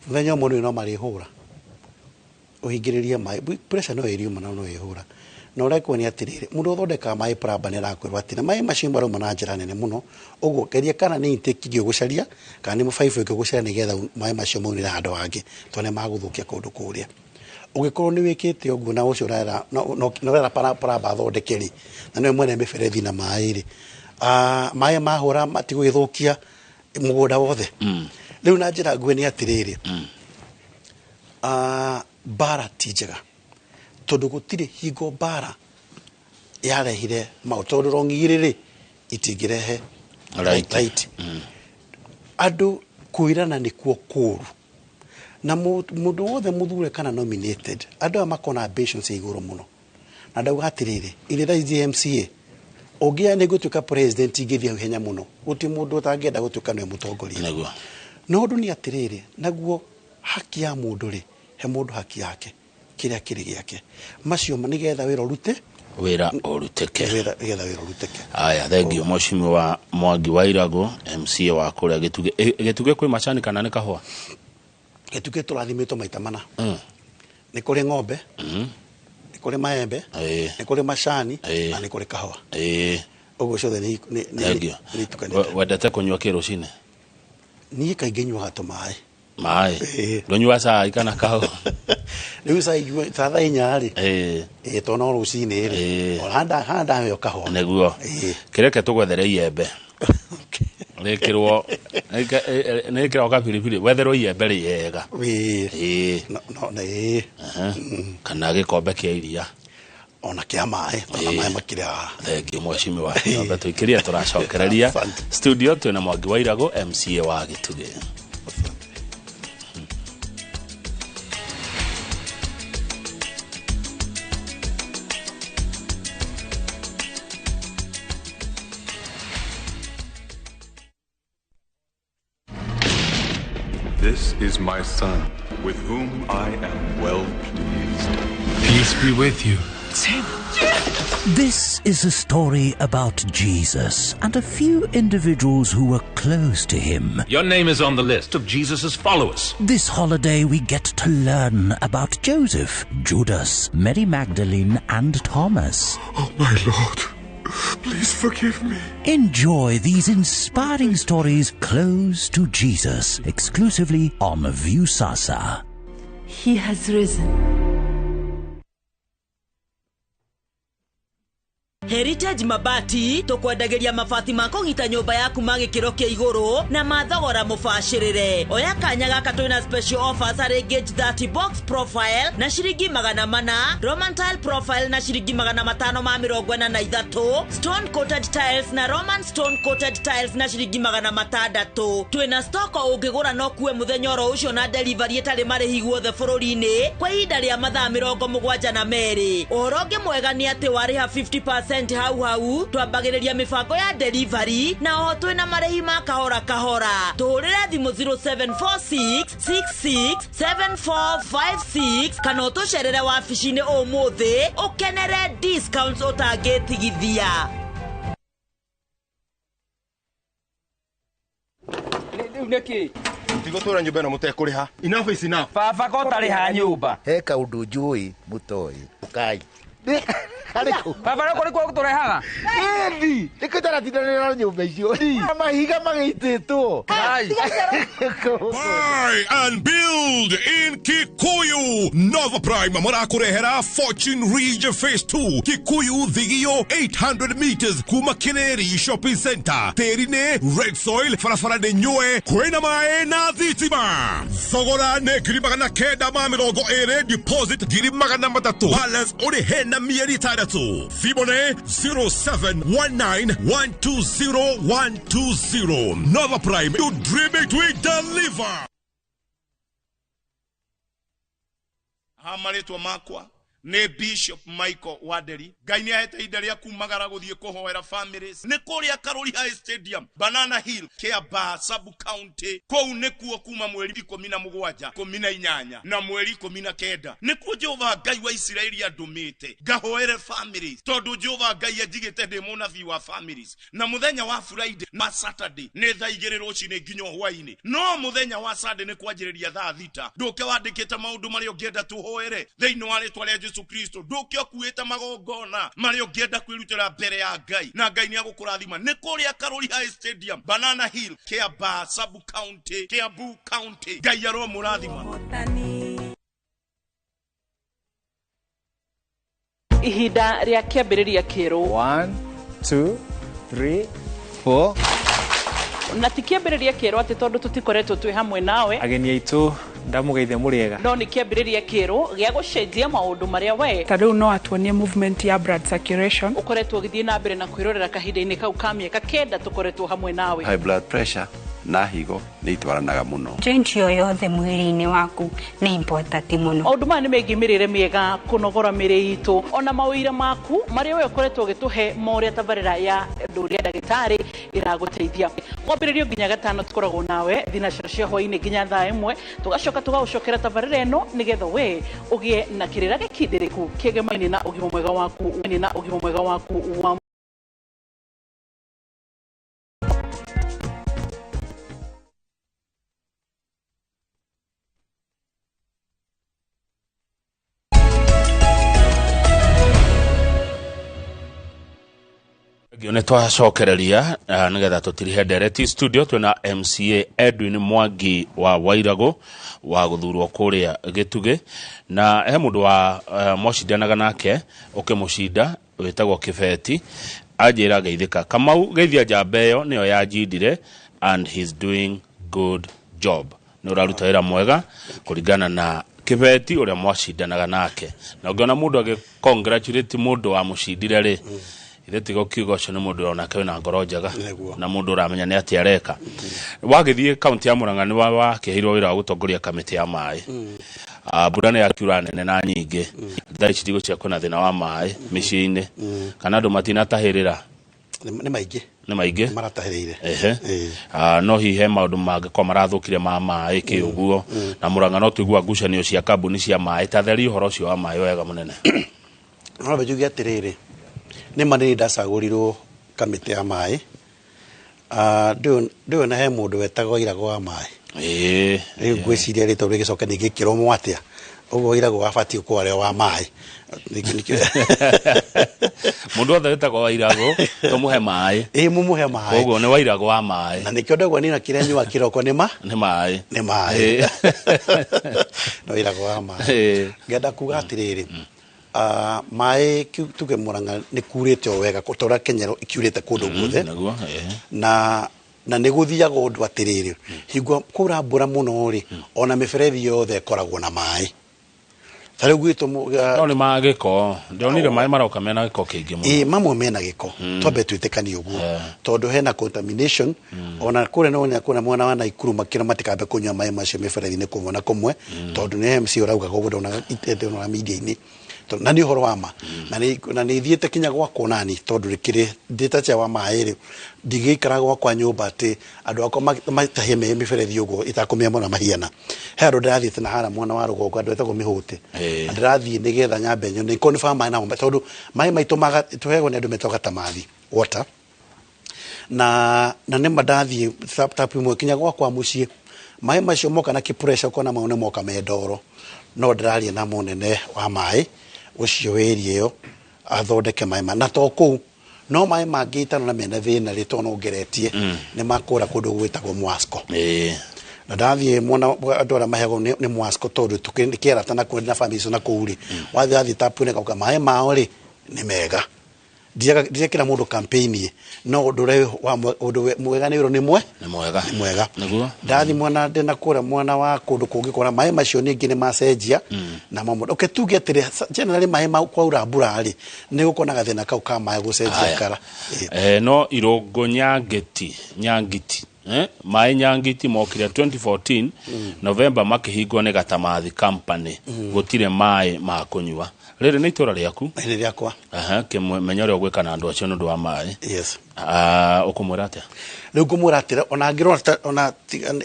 muthenya mundu no marihura uhingiriria mai pressure no iriuma no ihura no reko ni atiriri mundu uthondeka mai praba ni rakwirwa ati na mai macio maruma na njira nene muno uguo geria kana ni intekithio gucaria kana ni mufaifu gucaria ni getha mai macio maunira handu wangi tone maguthukia kundu kuria ugikorwo ni wikite uguo na ucio rara no rara para thondekeri na no mwene miberethi na mai ri mai mahura matigwithukia mugunda wothe riu na njira ngwe ni atiriri bara tijega tondu gutire higo bara yarehire mautondu rongiriri itingirehe right andu kuirana nikuo kuru na mundu wothe muthure kana nominated andu amakona ambitions iguru muno na ndauga atiriri ile tha MCA ogia ni gutuka president igithia henya muno guti mundu utangenda gutuka no mutongoria naguo no ndu ni atiriri naguo haki ya mundu ri he mundu haki yake kiria kiri giake macio manigetha wira urute wira uruteke wira uruteke aya thank you Mwashimi wa Mwangi wa Irago MCA wa kuria gituge kwi macani kana ni kahua gituge turathimitwo maita mana ni kuri ng'ombe ni kuri maembe ni kuri macani na ni kuri kahua uguo ciothe ni tukanite wendete kunywa kirucine ni kaingĩ nyuaga tũmaĩ ndonyua cai kana kahua riu cai thaa inya ri tono rucini ri handa yo kahua neguo kireke tugwethere iembe nekirwo nekirwo ka pilipili wetherwo iembe riega kana gikombe kia iria ona kia mai makiria thengi Mwashimi wa Nyombe tuikiria turacokereria studio twina Mwangi wa Irago MCA wa Gituge. This is my son, with whom I am well pleased. Peace be with you. This is a story about Jesus and a few individuals who were close to him. Your name is on the list of Jesus' followers. This holiday we get to learn about Joseph, Judas, Mary Magdalene and Thomas. Oh my Lord, please forgive me. Enjoy these inspiring stories close to Jesus, exclusively on Viusasa. He has risen. Heritage Mabati tukwendageria mabati makongita nyumba yaku magikiro kia iguru na mathogora mubashirire. Oya kanya gaka twina special offers harĩ Gauge 30 box profile na ciringi 400, Roman tile profile na ciringi 543, stone coated tiles na Roman stone coated tiles na ciringi 600. Twina stock ungigura no kuwe muthenya oro ucio na delivery etari marihi guothe bururi-ini kwa ihinda ria mathaa 72. Uhoro ungi mwega ni ati wariha 50% hau twambagiriria mibango ya delivery na oho twina marehi ma kahora kahora. Tuhurire thimu 0746667456 kana utucerere wabici-ini umuthi ukenere discounts utangitigithia. Neki tigotura nyumba ino mutekuriha enough is enough baba ko tariha nyumba he kaundu njui mutoi ukai Baba rako riko kutorehaga. Endi, nikitara tindanira nyumba icio. Mahiga magititwo. Buy and build in Kikuyu. Nova Prime marakurehera Fortune Ridge Phase 2. Kikuyu Thigio 800 meters kuma Kineri Shopping Center. Terine Red Soil farafara de nyoe kwena mae na thitima. Thogora ne girimagana kenda ma mirongo ere deposit girimagana matatu. Balance ori hena mieri tadatu. Fibone 0719120120. Nova Prime, you dream it, we deliver. Hamaletwa makwa ne Bishop Michael Waderi gaini ahete idaria kumagara guthie kuhoera families ne kuria Karori High Stadium Banana Hill Kiambaa sub county kou nekuo kuma mweri 17 18 na mweri 19 nekuo Jehova Ngai wa Israeli andumite gahoere families tondu Jehova Ngai ajigite ndi munabii wa families na muthenya wa Friday na Saturday ne thaa 2 rucini nginya hwaini no muthenya wa Sunday ne kwanjiriria thaa 6 nduke wandikite maundu mari ungienda tuhoere theini wa ritwa ria Yesu Kristo nduke okuita magongona mari ungienda kwirutira mbere ya Ngai na Ngai ni agukurathima ni kuria Karori High Stadium Banana Hill Kiambaa sub county Kiambu county Ngai aro murathima ihinda ria kiambiriria kiru 1 2 3 4 na tikiambiriria kiru ati tondu tutikoretwo twi hamwe nawe ageni aitu ndamugeithia muriega no ni kiambiriria kiru gia gucenjia maundu maria we tariu no atuonie movement ya blood circulation ukoretwo githii na mbere na kwirorera kahinda-ini kau ka miaka kenda tukoretwo hamwe nawe high blood pressure na higo ni itwaranaga muno joint yothe mwiri-ini waku ni important muno maundu maya ni megie mirire miega kunogora miri itu ona mawira maku maria we ukoretwo gituhe moria tabarira ya nduria ndagitari iraguteithia mwambiririo nginya gatano tukoragwo nawe thinacara cia hwaini nginya thaa 1 tugacoka tugagucokera tabarira eno nigetha we ugie na kirira gikindiriku kiegemaini na ugima mwega waku wa Gione twacokereria nigetha tutirihe direct studio twina MCA Edwin Mwangi wa Wairago wa guthurwo kuria Gituge na he mundu wa mwashindanaga nake ukimushinda witagwo Kibeti ajira geithika Kamau geithia njamba iyo niyo yajindire and he's doing good job ni uraruta wira mwega kuringana na Kibeti uria mwashindanaga nake na ungiona mundu agi congratulate mundu wa mushindire ri ithetigo kiugo cio ni mundu ona kana ngoro njega na mundu uramenya ni ati areka wagithie county ya Murang'a ni wa kihirwo wira wa gutongoria kamiti ya mai burane ya kiura nene na nyingi thai citigo cia kuna thina wa mai micini kana andu matina tahirira ni maingi maratahiriire no hihe maundu mangikwa marathukire ma mai kiuguo na Murang'a no tuigua ngucanio cia kambuni cia mai tatheri horo cio wa mai wega munene no bejugi atiriri ni mani ndacagurirwo kamiti ya mai ndio na he mundu wetagwo Irago wa mai riu gwiciria rito rigicoka nigikirwo mwatia ugo Irago abatie kware wa mai mundu othe wetagwo wa Irago tumuhe mai mumuhe mai ugo ni wa Irago wa mai na nikio ndagwa nina kirenywa kiroko ni mai no Irago wa mai ngenda kuga atiriri mai tuge Murang'a ni kurite o wega kutora Kenyero ikurite kundu guothe na ni guthiaga undu atiriri hingwa kura mbura muno ri ona miferethi yothe koragwo na mai tari gwitu no ni magiko ndionire mai maroka mena giko kingi muno mamwe mena giko tobe twitikani uguo tondu hena contamination ona kure no nya kuna mwana wa Naikuru makira matikabe kunywa mai macio miferethi ni kumona kumwe tondu ni MC urauga gogo na itete na media ini na ni horo wama na ni thiete kinya gwako nani tondu rikire ndita cia wa mairi ndigikara gwakwa nyumba ati andu akwa mataheme miferethi ugo itakumia mona mahiana he andu ndathiete na hara mwana wa rugongo andu etagwo Mihuti ndirathie nigetha nyambe nyo ni confirm mai na mba tondu mai maitumaga tuhego ni andu metoka tamathi water na ne madathie tap imwe kinya gwakwa mucie mai macio moka na ki pressure kona maune moka me ndoro no ndiraria na munene wa mai ucio weri iyo athondeke maema na to ku no mai mangitana na mena thina ritono ngeretie ni makura kundu gwitagwo Mwasco na ndathie mwana andu ara mahego ni Mwasco tondu tukiera tana kwenda na family na kuuri wathi tapune kauka mai mao ri ni mega dia kila mundu campaign no ndure wa mwega ni wiro ni mwega naguo ndathi mwana ndena kura mwana wa kundu kungi kora mai macio ningi ni macenjia na mamundu tuge atire generally mai ma kwa ura mbura ri ni gukonaga thina kau ka mai gucenjia kara no Irungu Nyangiti mai Nyangiti mokire 2014 November makihingwo ni Gatamathi company gutire mai ma kunywa rere ni itura riaku ni riakwa kimenyore ogweka na andu acio ndu wa mai yes ukumurate riu ngumuratira ona ngiro ona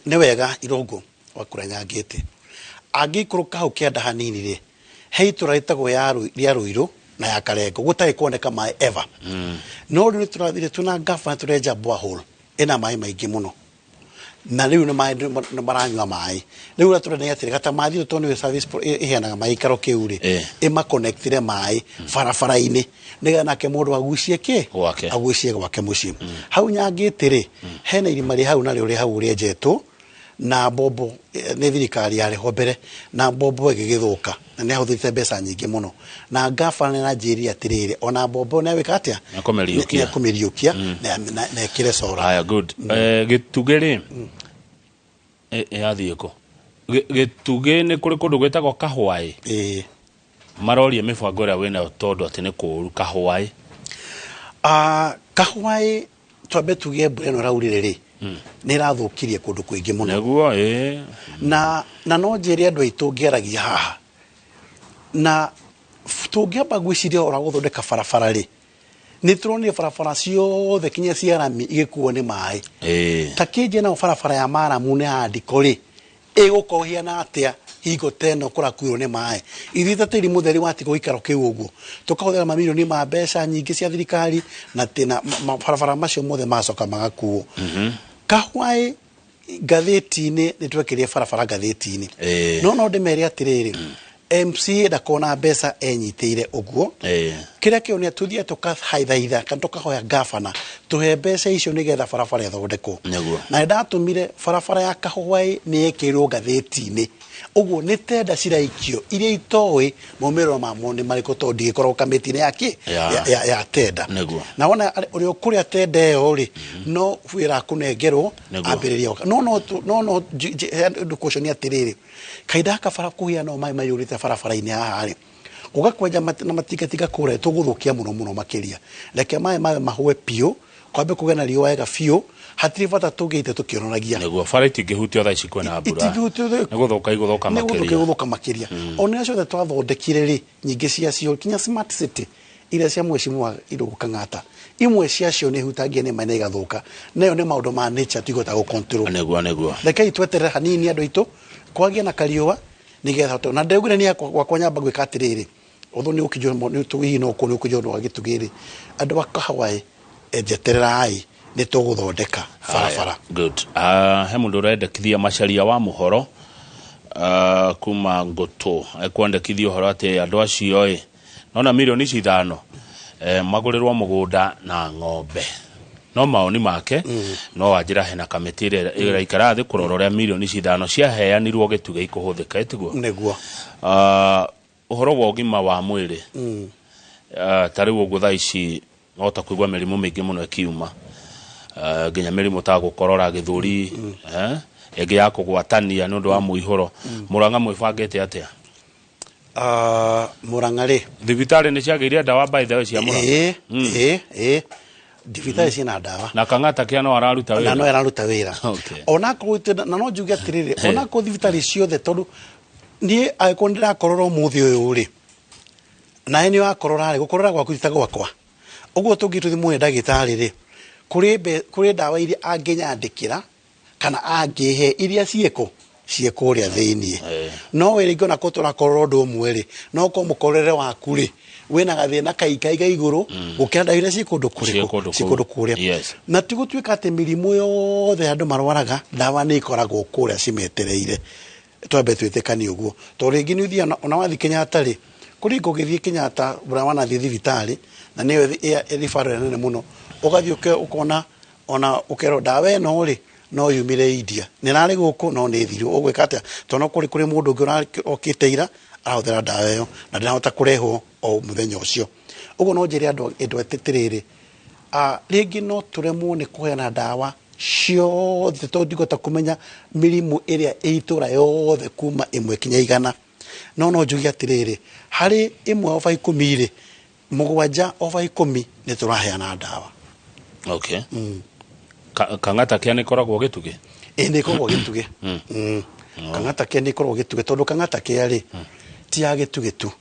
ni wega Irungu wakura Nyangiti agikuruka hau kianda hanini ri heitura itagwo ya Ruiru na ya Karengo gutai kuoneka mai ever no riu turathire tuna gafa tureja borehole ina mai maingi muno na riu ni mai maranywa mai riu turane atire Gatamathi toni service iheanaga mai karo kiuri ima connectire mai farafara-ini niga nake mundu agucie ki agucie gwake muci hau Nyangiti ri hena irima ri hau na ri hau rienjetwo na bobo ne thirikari yari hombere na bobo igigithuka na ne huthite mbeca nyingi muno na ngabana na njiri atiriri ona bobo ne wika atia na kumiriukia na kire sora aya good gitugeri yathieko gituge ni kuri kundu gwetagwo Kahwai marorie mibango ria wina tondu ati ni kuru Kahwai Kahwai twabe tuge mbura raurire ri ni rathukirie kundu kuingi muno naguo na no njiri andu aitu ngeragia haha na tungiamba gwiciria ora guthondeka barabara ri ni turoni barabara ciothe kinya ciarami igikuo ni mai ta kinje na barabara ya Maramu ne andiko ri igukohia na atia higo teno kurakuirwo ni mai ithita tiri mutheri watiko ikaro kiu uguo tukahuthira mamilioni ma mbeca nyingi cia thirikari na tina barabara macio mothe macoka magakuo Kahwai gatheti-ini ni twekirie barabara gatheti-ini no ndimeri atiriri MCA ndakona mbeca enyitire uguo kiria kio ni atuthie tukahaithaitha kana tukahoya gavana tuhe mbeca icio nigetha barabara ithondekwo na ndatumire barabara ya Kahwai ni ekirwo gatheti-ini uguo ni tenda ciraikio iria itoi momero mamo ni mariko tondi ikorwo kamiti-ini yake ya tenda na wona uri okuria tenda yo ri no wira kunengerwo ambiriria no education atiriri kaida ka fara kuhia no mai urite barabara-ini haha ri ugakwenja na matikatiga kure tuguthukia muno makiria reke mai mahwe pio kwambe kugena riwa wega fio hatiri bata tugite tukionagia neguo bara itingihutio thaa ici kwena mbura neguthuka makiria ona acio twathondekire ri nyingi ciacio kinya smart city ira cia mwecimu Irungu Kang'ata imwe ciacio ni hutagia ni maina igathuka nayo ni maundu ma nature tigota go control neguo reke itweterera hanini andu itu kwagia na kariuwa nigetha na ndegure ni kwa nyamba gwika atiriri uthu ni ukijo ni tuhi no ku ni ukijo no agitugiri andu Kahwai ejetererai ni tuguthondeka barabara good he mundu urendekithia macaria wa muhoro kuma Ngutu ekwendekithia uhoro ati andu acio nona milioni 5 magurirwo mugunda na ng'ombe no maoni make no ajira hena kamiti ira ikara thi kurora ria milioni 5 ciaheanirwo gituge ikuhuthika etiguo neguo uhoro wa ugima wa mwiri tariwo gutha ici ngota kuigwa mirimu mingi muno ekiuma ginya mirimu ta gukorora githuri ege ya kugwatania ni undu wa muihoro Murang'a mwibangite atia Murang'a ri thibitari ni ciagiria dawa by the way cia Murang'a thibitari cina dawa na Kang'ata kia no araruta wira no araruta wira ona kuite na no njuge atiriri ona ku thibitari ciothe tondu ni aikondira korora muthi uyu ri na eni wa korora ri gukorora gwaku gwakwa uguo tungituthi mwe ndagitari ri kuri dawa iria anginyandikira kana angihe iria cieko ria thiini no wiri ngona ko turakorora ndu umwe ri no ko mukorere waku ri wina gathina kaikaiga iguru gukenda iria cikundu kuria na tigutwika ati mirimu yothe andu marwaraga dawa ni ikoragwo kuria cimetereire twambe twitikani uguo to ringi ni uthia ona wathi Kenyatta ri kuri ko githie Kenyatta bura wana thi thibitari na niyo ethifaro nene muno ugathie ukona ona ukero dawe no ri no yumire India ni nari guku no ni thiru ugwika atia tono kuri mundu ngi okiteira ahuthira dawa yo na ndinahota kureho o muthenya ucio ugo no njiri andu etetiriri ringi no turemwo ni kuheana dawa ciothe tondigota kumenya mirimu iria itura yothe kuma imwe kinya igana no njugi atiriri hari imwe ofa 10 ri mugwanja ofa 10 ni turaheana dawa. Okay. Kang'ata kia ni koragwo gituge ni koragwo gituge Kang'ata kia ni koragwo gituge tondu Kang'ata kia ri ti ya gituge tu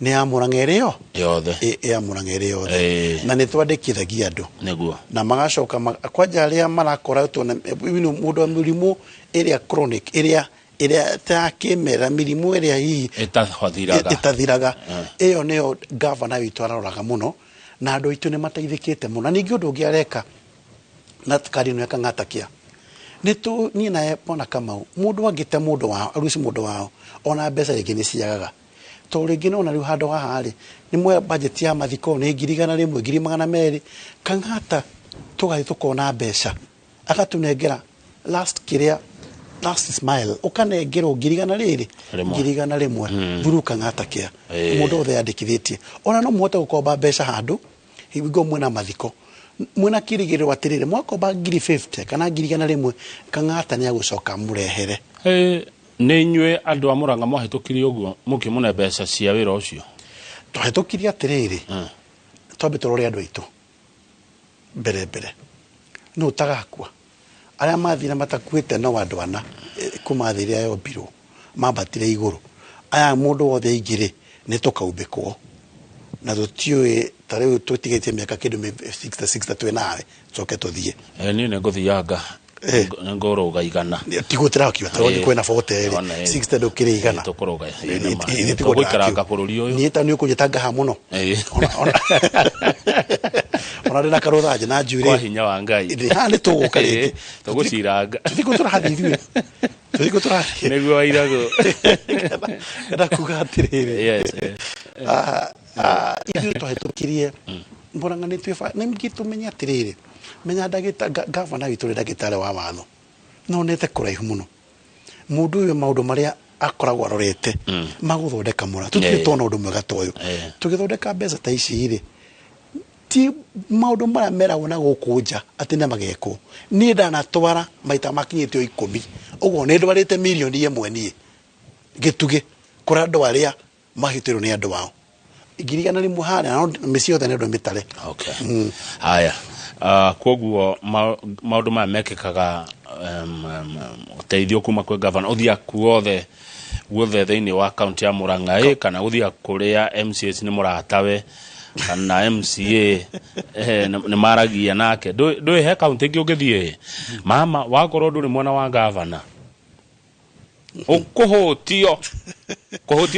ni ya Murang'a yo yothe ya Murang'a yothe na ni twandikithagia andu niguo na magacoka kwanja aria marakoratwo na mundu murimu iria chronic iria ta kimera mirimu iria hii itathiraga iyo niyo governor witu aroraga muno na andu itu ni mateithikite muno ningi undu ungi areka na karino ya Kang'ata kia nitu ni na pona kama mundu angite mundu wao arusi mundu wao ona mbeca ringi ni ciagaga to ringi no na riu hando haha ri ni mwe budget ya mathiko ni 1,200 Kang'ata tugai tukona mbeca akatunengera last smile ukanengerwo 1,200 buru Kang'ata kia mundu othe yandikithitie ona no muhote gukomba mbeca handu higo mwena mathiko mwena kirigiro atirire mwakomba 50 kana 1,100 Kang'ata ni agucoka murehere ni nywe andu a Murang'a mwahitukiri uguo mukimune mbeca cia wira ucio twahitukiri atiriri twambe turore andu aitu mbere no tagakua aria mathira matakuite no andu ana kuma thiria yo biro mabatire iguru aya mundu wothe igire ni tukaumbikwo na tutiwe tare tutigetie miaka kindu 66 twenawe coke tuthie ni ne nguthianga ngoro gaigana tigutira kiwa taro kwena 40 60 dokire igana tukuruga ni tuguikaranga bururi uyu ni ta ni ukujitanga ha muno ona rina karothaje na njuri kwa hinya wa Ngai ni tuguka ringi tuguciranga tugutura hathithwe tugutura niguo irago kada kugatirire yes ithu tuhitukirie Murang'a ni twifa ni mgitumenya atiriri menya governor witu ndagitare wa watho no nete kuraihu muno mundu uyu maundu maria akoragwo arorete maguthondeka mura tutitona undu mwega toyo tugithondeka mbeca ta ici ri ti maundu maria meragwo na gukunja ati ne mageko ni ndanatwara maita makinyitio 10 uguo ni ndwarite milioni imwe nie gituge kura andu aria mahitirwo ni andu wao igirigana ni muhana no miciothe ne ndo mitare haya koguo maundu ma mekikaga uteithio kuma kwe governor uthia kuothe guothe thiini wa county ya Murang'a kana uthia kuria MCS ni muratawe kana MCA ni maragia nake ndui he county ingi ungithie mama wakorwo nduri mwana wa governor ukuhutio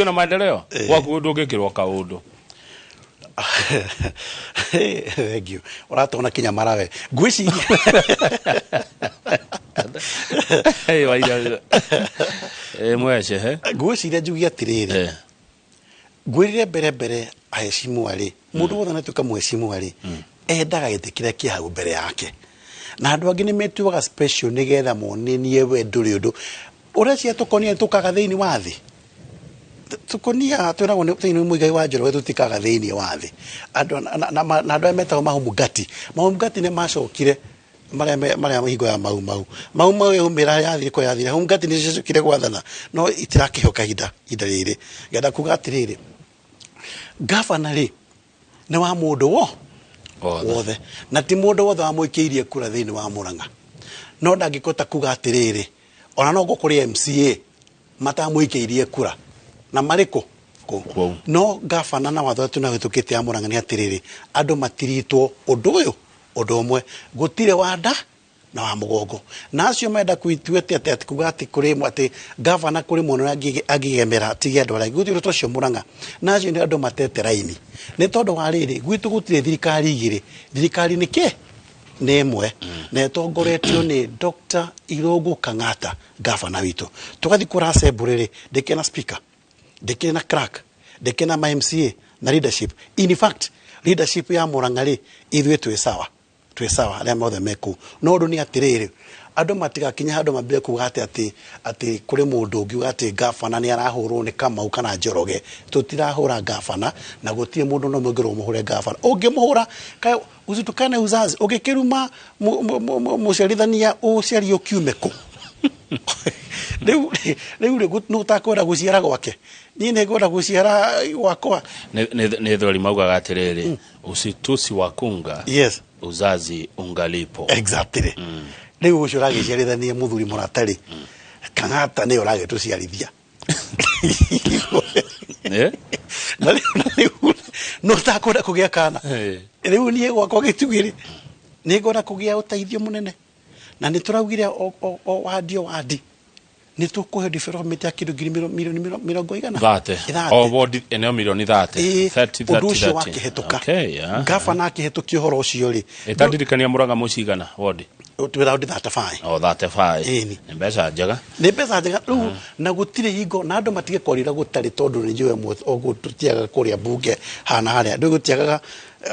na maendeleo waku ndungikirwo kaundu thank you uratona kinya marawe ngwiciria waira mwece ngwiciria njugi atiriri ngwirire mbere aheshimu ari mundu wothe natuka muheshimu ari endaga giti kiria ki hau mbere yake na andu angi ni metuaga special nigetha monenie wendo ri undu urecia tukonia tukaga thiini wa thi tukonia twiragwo ni thiini muigai wa njoro tutikaga thiini wa thi andu na andu metagwo mahumugati ni macokire maria hingo ya mau yumira yathire ko yathire humugati ni cicokire gwathana no itirakihoka hinda riri ngenda kuga atiriri governor ri ni wa mundu wothe na ti mundu wothe wa muikiirie kura thiini wa Murang'a no ndangikota kuga atiriri ona no gukuri MCA matamuikiirie kura na mariko no governor na watho tunahitukite ya Murang'a ni atiriri andu matiritwo undu umwe gutire wanda na wa mugongo na acio menda kuituete ati kuga ati kuri ati governor kuri muno agigemera tige andu aria gutire twacio Murang'a na acio ni andu matete raini ni tondu wa riri gwitu gutire thirikari igiri thirikari ni ke ni imwe na etongoretio ni Dr. Irungu Kang'ata governor witu tugathi kura assembly ndike na speaker ndike na clerk ndekena ma MCA na leadership. In fact leadership ya Murang'a ri ithuĩ twĩ sawa arĩa mothe meku no ũndũ nĩ atĩrĩrĩ andũ matigakinya handũ mambie kuga atĩ kũrĩ mũndũ ũngi atĩ gavana nĩ arahũrwo nĩ Kamau kana Njoroge. Tũtirahũra gavana na gũtirĩ mũndũ no mũngĩrwo mũhũre gavana. Ũngĩmũhũra usitukane uzazi ũgĩkĩruma mũciarithania ũciari ũkiume kũ. Rĩu nĩ utakwenda gũciara gwake. Niĩ nĩ ngwenda gũciara gwakwa. Nĩ thori maugaga atĩrĩrĩ usitusi wakunga. Yes. Uzazi ungalipo. Exactly. Rĩu ũcio ũragĩciarithania mũthuri mũratari Kang'ata nĩ ũragĩtũciarithia. Na rĩu no takwenda kũgĩa kana. Rĩu niĩ gwakwa gĩtugĩrĩ nĩ ngwenda kũgĩa ũteithio mũnene na nĩ tũraugire o wadi nĩ tũkũhe development ya kĩndũ milioni 100 o ward eneo milioni 30 ũndũ ũcio wakĩhetũka gavana akĩhetũkia ũhoro ũcio rĩ ĩtandirikania Murang'a mũcigana ward without 35 35 nĩ mbeca njega rĩu na gũtirĩ hingo na andũ matige kwarĩra gũtarĩ tondũ nĩ njũĩ ũguo tũtiaga kũrĩa bunge hana harĩa ndũ gũtiagaga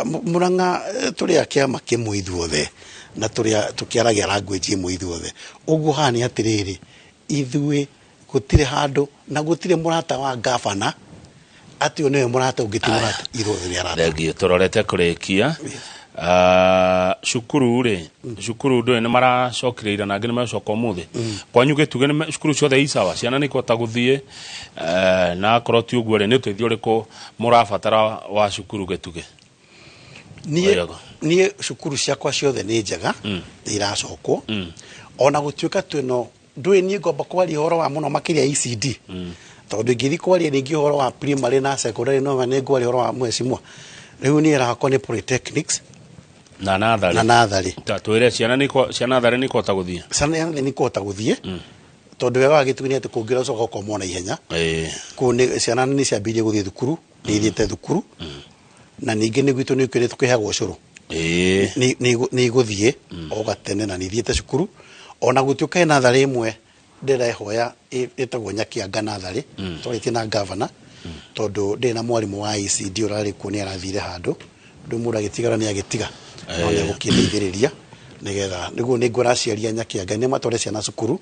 Murang'a tũrĩ akĩama kĩmwe ithuothe na tũrĩa tũkĩaragia language ĩmwe ithuothe ũguo hani atĩrĩrĩ ithuĩ gũtirĩ handũ na gũtirĩ mũrata wa gavana atĩ nĩwe mũrata ũngĩti mũrata irũthi rĩa rata rĩngĩ tũrorete kũrĩkia cukuru rĩ cukuru ndũ nĩ maracokireira na ngene macoka ũmũthĩ kwanyu gĩtuge nĩ cukuru ciothe isawa ciana nĩ kota gũthiĩ na akorwo ti ũguo rĩ nĩ ũteithio ũrĩkũ mũrabatara wa cukuru gĩtuge niĩ cukuru ciakwa ciothe nĩ njega iracokwo ona gũtuĩka twĩno ndũĩ niĩ ngomba kwaria ũhoro wa mũno makĩria ECD tondũ ingĩthi kwaria rĩngĩ ũhoro wa primary na secondary no nĩ ngwaria ũhoro wa mwecimwa rĩu niĩ rakwa nĩ polytechnics na natharĩ twĩre ciana natharĩ nĩ kota gũthiĩ ciana nĩ kota gũthiĩ tondũ wega wa gĩtugi nĩ atĩ kũngĩra ũcoka ũkomwo na ihenya kũu ciana nĩ ciambirie gũthiĩ thukuru nĩ ithiĩte thukuru na ningĩ nĩ gwitũ nĩ ũkĩrĩtwo kũheagwo ũcũrũ nĩ igũthiĩ o gatene na nĩ ithiĩte cukuru ona gũtuĩka natharĩ ĩmwe ndĩrehoya ĩtagwo Nyakianga natharĩ twarĩtie na gavana tondũ ndĩ na mwarimũ wa ECD ũrarĩ kuo nĩ arathire handũ ndĩ mũndũ agĩtigara nĩ agĩtiga no nĩ gũkĩndeithĩrĩria nĩgetha nĩguo nĩ ngũraciaria Nyakianga nĩ matware ciana cukuru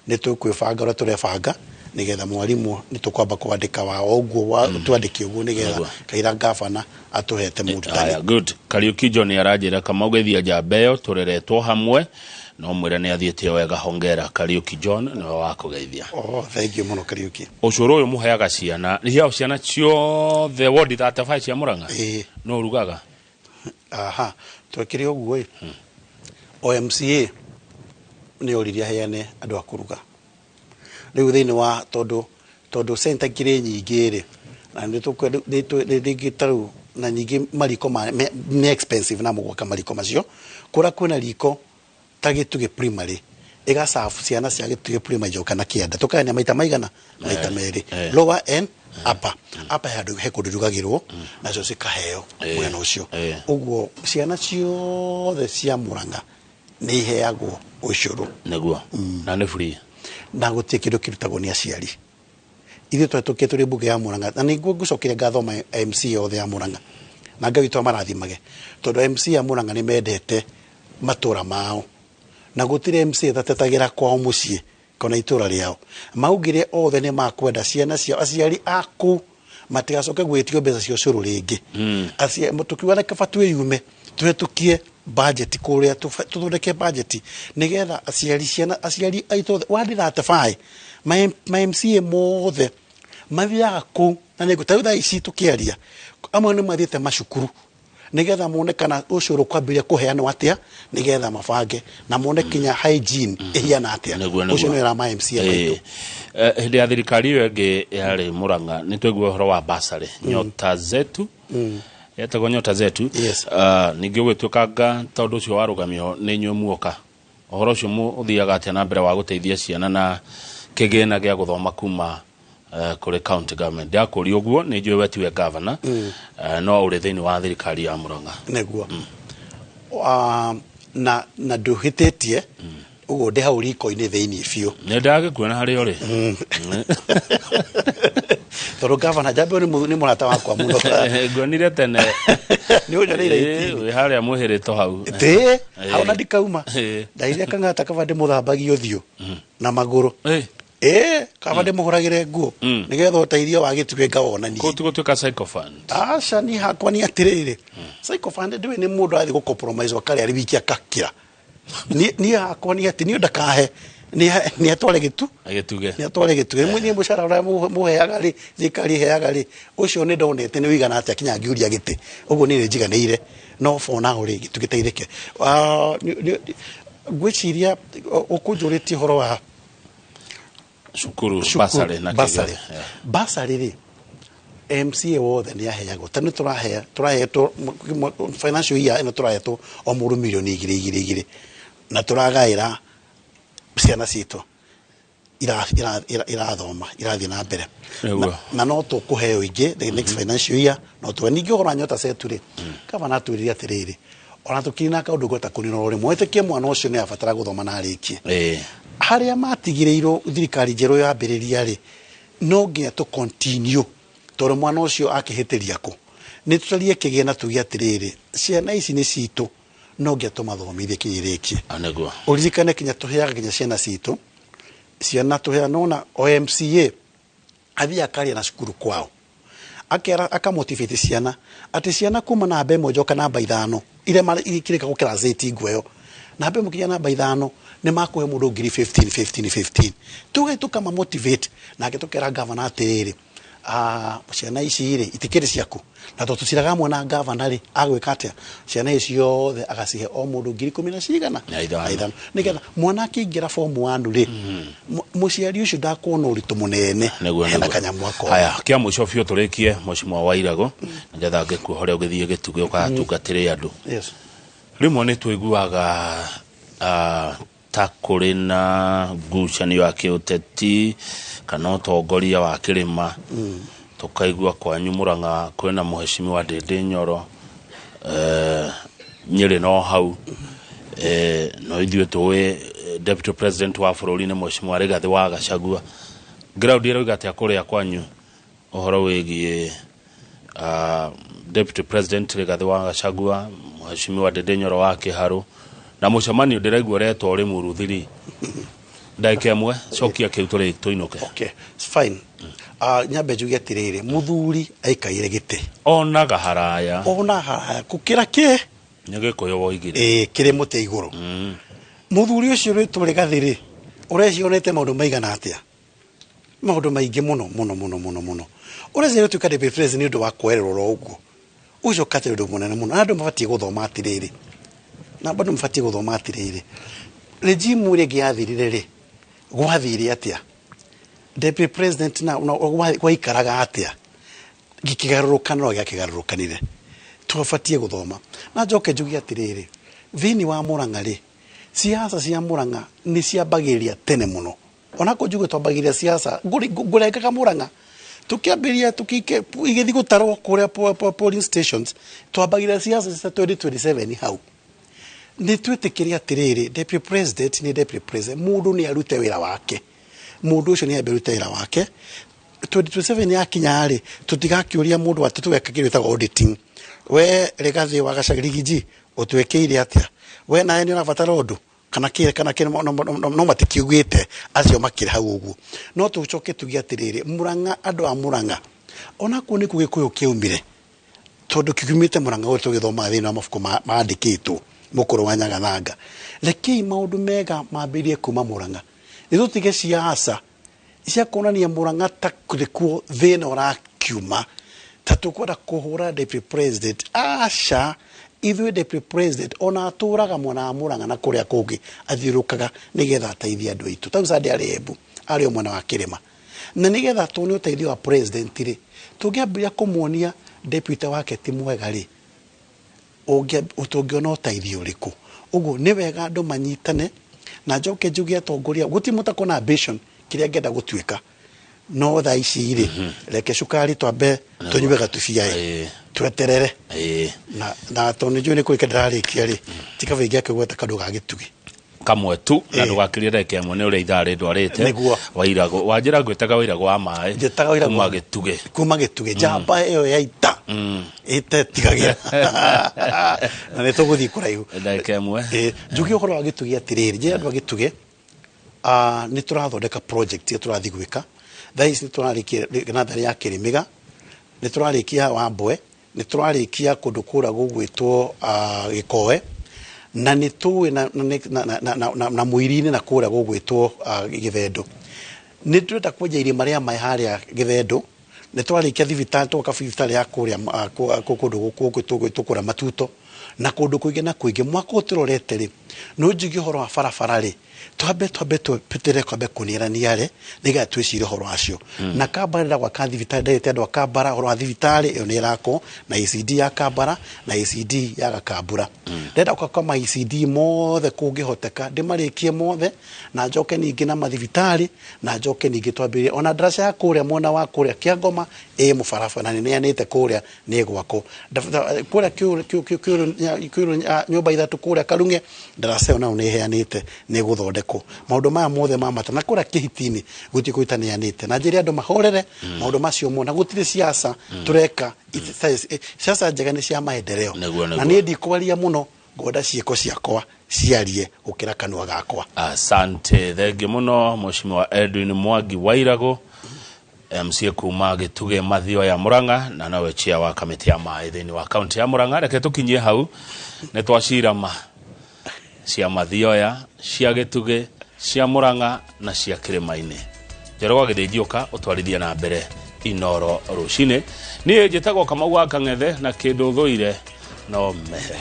nĩ tũkwĩbanga ũrĩa tũrebanga nĩgetha mwarimũ nĩ tũkwamba kwandĩka wa ũguo twandĩke ũguo nĩgetha kaira gavana atũhete mũndũ good Kariuki John aranjĩra Kamau gĩthia njamba ĩyo tũreretwo hamwe no mwĩra nĩ athiĩte wega hongera Kariuki John nĩ wa kũgeithia thank you mũno Kariuki ũcũrũ ũyũ mũheaga ciana nĩ hiao ciana ciothe ward 35 cia Murang'a no urugaga twekire ũguo o MCA nĩ oriria heane andũ a kũruga rĩu thĩinĩ wa tondũ center kĩrĩ nyingĩ rĩ na nĩ tũkwenda na nyingĩ mariko nĩ expensive na mũgwaka mariko macio kũra kwĩna riko ta gĩtuge primary ĩgacabu ciana cia gĩtuge primary joka na kĩanda tũkania maita maigana maita merĩ lower and upper handũ he kũndũ rugagĩrwo nacio cikaheo mwena ũcio ũguo ciana ciothe cia Murang'a nĩ iheagwo ũcũrũ nĩguo na nĩ free na gũtirĩ kĩndũ kĩrutagwo nĩ aciari ithuĩ twatũkĩe tũrĩ mbunge ya Murang'a na nĩguo ngũcokire ngathoma MC yothe ya Murang'a na Ngai witũ amarathimage tondũ MC ya Murang'a nĩ mendete matũra mao na gũtirĩ MC tatetagĩra kwao mũciĩ kana itũra rĩao maugire othe nĩ makwenda ciana ciao aciari aku matigacoke gwĩtio mbeca cia ũcũrũ rĩngĩ tukiuga nĩ kaba twĩyume twĩtũkie budget kũrĩa tũthondeke budget nĩgetha aciari aitũ wadi 35 ma MCA mothe mathiaga kũu na nĩ gũtauda ici tũkĩaria amwe nĩ mathiĩte macukuru nĩgetha mone kana ũcũrũ kwambĩrĩria kũheanwo atĩa nĩgetha mabange na mone kinya hygiene ĩhiana atĩa ũcio nĩ wĩra ma MCA maitũ hĩndĩ ya thirikari ĩyo ĩngĩ yarĩ Murang'a nĩ twaigua ũhoro wa basarĩ nyota zetu yetagwo nyota zetu ningĩ ũgĩtuĩkanga tondũ ũcio warũgamio nĩ inyuĩ muoka ũhoro ũcio mũthiaga atĩa na mbere wa gũteithia ciana na kĩgĩna gĩa gũthoma kuma kũrĩ county government ndakũria ũguo nĩ njũĩ wetiwe governor no ũrĩ thĩinĩ wa thirikari ya Murang'a nĩguo na ndũhĩtĩtie ũguo ndĩ hau riko-inĩ thĩinĩ biũ nĩ ndagĩkuona harĩa ũrĩ toro governor jambo ni murata wakwa muno ngonire tene ni unyoneire iti we haria muhirito hau te hau na dikauma ndairia kangata kavande muthambagio thio na maguru kavande muhuragire nguo nigetha uteithio wa gituge ngawonani ko tugotuka psychophant aca ni hakwa ni atirire psychophant ndiwe ni mundu athi gukompromise wakari ari wiki akakira ni hakwa ni ati ni ndakahe ni atware gitu agituge ni atware gituge mwenye mushara ura muheaga ri thikari heaga ri ucio ni ndonete ni wigana ati akinya ngiuria giti uguo ni njiganeire no fona uri gitugiteithike gwiciria ukunjuriti horo wa shukuru basare na basare basare ri MCA wothe ni aheagwo tanu turaheetwo financial year ino turaheetwo o muru milioni 2 na turagaira ciana cito irathoma irathi na mbere na no tukuheo ingi the next financial year no tu ningi hora nyota seturi kama na turiria tiriri ona tukina ka undu gota kunino rore mweteke mwana ucio ni afatara guthoma na arikie haria matigireiro thirikari njeru ya mbiriria ri no ngia to continue toro mwana ucio akihitiria ko ni tutarie kigie na tugia tiriri ciana ici ni cito no ngia to mathomithie kirekie anegwa urizikane kinya tuheaga kinya ciana cito ciana tuhea nona OMCA athia karia na cukuru kwao akera akamotivate ciana ati ciana kuma na mbe mojo kana namba 5 ile mari kireka gukira zeti ngweyo na mbe mukinya namba 5 ni makuhe mundu ngiri 15 tuge tukama motivate na agitukera governor atiriri ciana ici ri itikiri ciaku na tutuciraga mwana governor ri agwika atia ciana icio the agacihe o mundu ngiri 10 cigana aithano nigetha mwana akiingira form 1 ri muciari ucio ndakuona uritu munene na kanyamu ako haya kia muico bio turikie mucimwa wa irago njetha ngikuhoria ugithie gituge ukatungatire andu rimwe ni tuiguaga ta kuri na ngucanio ya kiuteti kana utongoria wa kirima tukaigua kwanyu Murang'a kwina muheshimiwa Ndindi Nyoro Nyeri no hau no ithuĩ tuwe deputy president wa bururi ni muheshimiwa Rigathi wa Gachagua ground ĩrĩa igate akuria kwanyu uhoro wigie deputy president Rigathi wa Gachagua muheshimiwa Ndindi Nyoro wa Kiharu na mucemanio ndiraigua reto uri muruthiri ndake mwe cokia kiuturi tuinuke okay it's fine nyambe juge tiriri muthuri aikaire gite onaga haraya kukira ki nyege koyo igire kire muti iguru muthuri ucio ri turi gathiri urecionete maundu maigana atia maundu maingi muno urezero tukade be president ni undu wa kwererwo uguo ucio kate undu munene muno andu mabatie guthoma atiriri na bado mfatie guthoma atiriri regime uri giathirire ri gwathire atia deputy president na waikaraga atia gikigarurukana ya kigarurukanire tubafatie guthoma na njoke njugi atiriri thini wa Murang'a ri siasa cia Murang'a ni ciambagiria tene muno ona ko njugi twambagiria siasa ngureka Murang'a tukiambiria tukike igithi gutarwo kuria polling stations twambagiria siasa cia 2027 hau ni twitikiria atiriri deputy president ni deputy president mundu ni arute wira wake mundu ucio ni aberute wira wake 2027 yakinyari tutigakiuria mundu ati tuweka ta auditing we Rigathi wa Gachagua utwekeire atia we na ni unabatara undu kana no matikiugite acio makire hau uguo no tucoke tugia atiriri Murang'a andu a Murang'a ona ku ni kugikuyu kiumire tondu kiumite Murang'a we tugithoma thina wa mafuko maandikitwo mukuru wa Nyagathanga leki maundu mega mambirie kuma Murang'a ithutige siasa cia kuonania Murang'a ta kurikuo thina urakiuma ta tukwenda kuhura deputy president asha ithuĩ deputy president ona aturaga mwana wa Murang'a na kuria kungi athiurukaga nigetha ateithia andu aitu tau sadi arebu ari mwana wa Kirima na nigetha tuone uteithio wa president ri tungiambia kumuonia deputy wake ti mwega ri utongiona uteithio uriku uguo ni wega andu manyitane na njoke njugi atongoria gutimuta kona ambition kiria ngenda gutuika no tha ici ri reke cukari twambe tunywe gatubia tweterere na tondu njui ni kwika ndararikia ri tikavingia kigweta kandu ga gitugi kamwe tu na ndugakirire kemwe ne uri ithari ndwarite Wairago wajira gwitaga Wairago wa mai kuma gituge jamba iyo yaita ite tigagira na ne tuguthi kuraihu kemwe njugi ukoro agituge atiriri je andu agituge ni turathondeka project turathi gwika thaisi turarikia nathari ya Kirimiga ni turarikia Wambwe ni turarikia kundu kura gugwitwo Gikoe na ni tu na muirine na kura gugwitwo Githendo ni tureta kwenja iri maria mai haria Githendo ni turarikia thibitari tuka thibitari ya kuria kundu gugwitwo kura Matuto na kundu kuingi na kuingi mwaka utirorete ri no njigi horo wa barabara ri twambe petere kwambe kuniraniare niga twicire horo acio na Kambara gwa kathibitari ndete andu Kambara horo wa thibitari iyo ni rako na ECD ya Kambara na ECD ya Gakambura ndenda kwa ECD mothe kungihoteka ndimarikie mothe na njoke ningi na mathibitari na njoke ningi twambirie ona ndarasa ya kuria mona wa kuria Kiangoma mubarabara na ni anite kuria ni gwako kuria kiuru nyumba ithatu kuria Karunge ndarasa ona ni heanite ni guthondeko maundu maya mothe mamata na kuria Kihitini guti kuitanianite na njiri andu mahorere maundu macio mona gutire siasa tureka siasa njega ni cia maendeleo na ni ndikwaria muno ngoda ciiko ciakwa ciarie ukira kanwa gakwa. Asante thenge muno Mheshimiwa Edwin Mwangi Wairago MC kuma Gituge Mathio ya Muranga na nawe chia wa kamiti ya mai thini wa county ya Muranga reke tukinyie hau ne twacirama cia Mathio ya cia Gituge cia Muranga na cia Kirimaini Njoroge Githĩnjioka utwarithia na mbere Inoro rucine ni njitagwo Kamau wa Kang'ethe na kindu thuire no mehere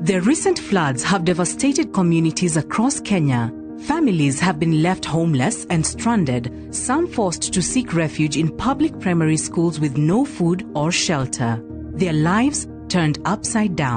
The recent floods have devastated communities across Kenya. Families have been left homeless and stranded, some forced to seek refuge in public primary schools with no food or shelter. Their lives turned upside down.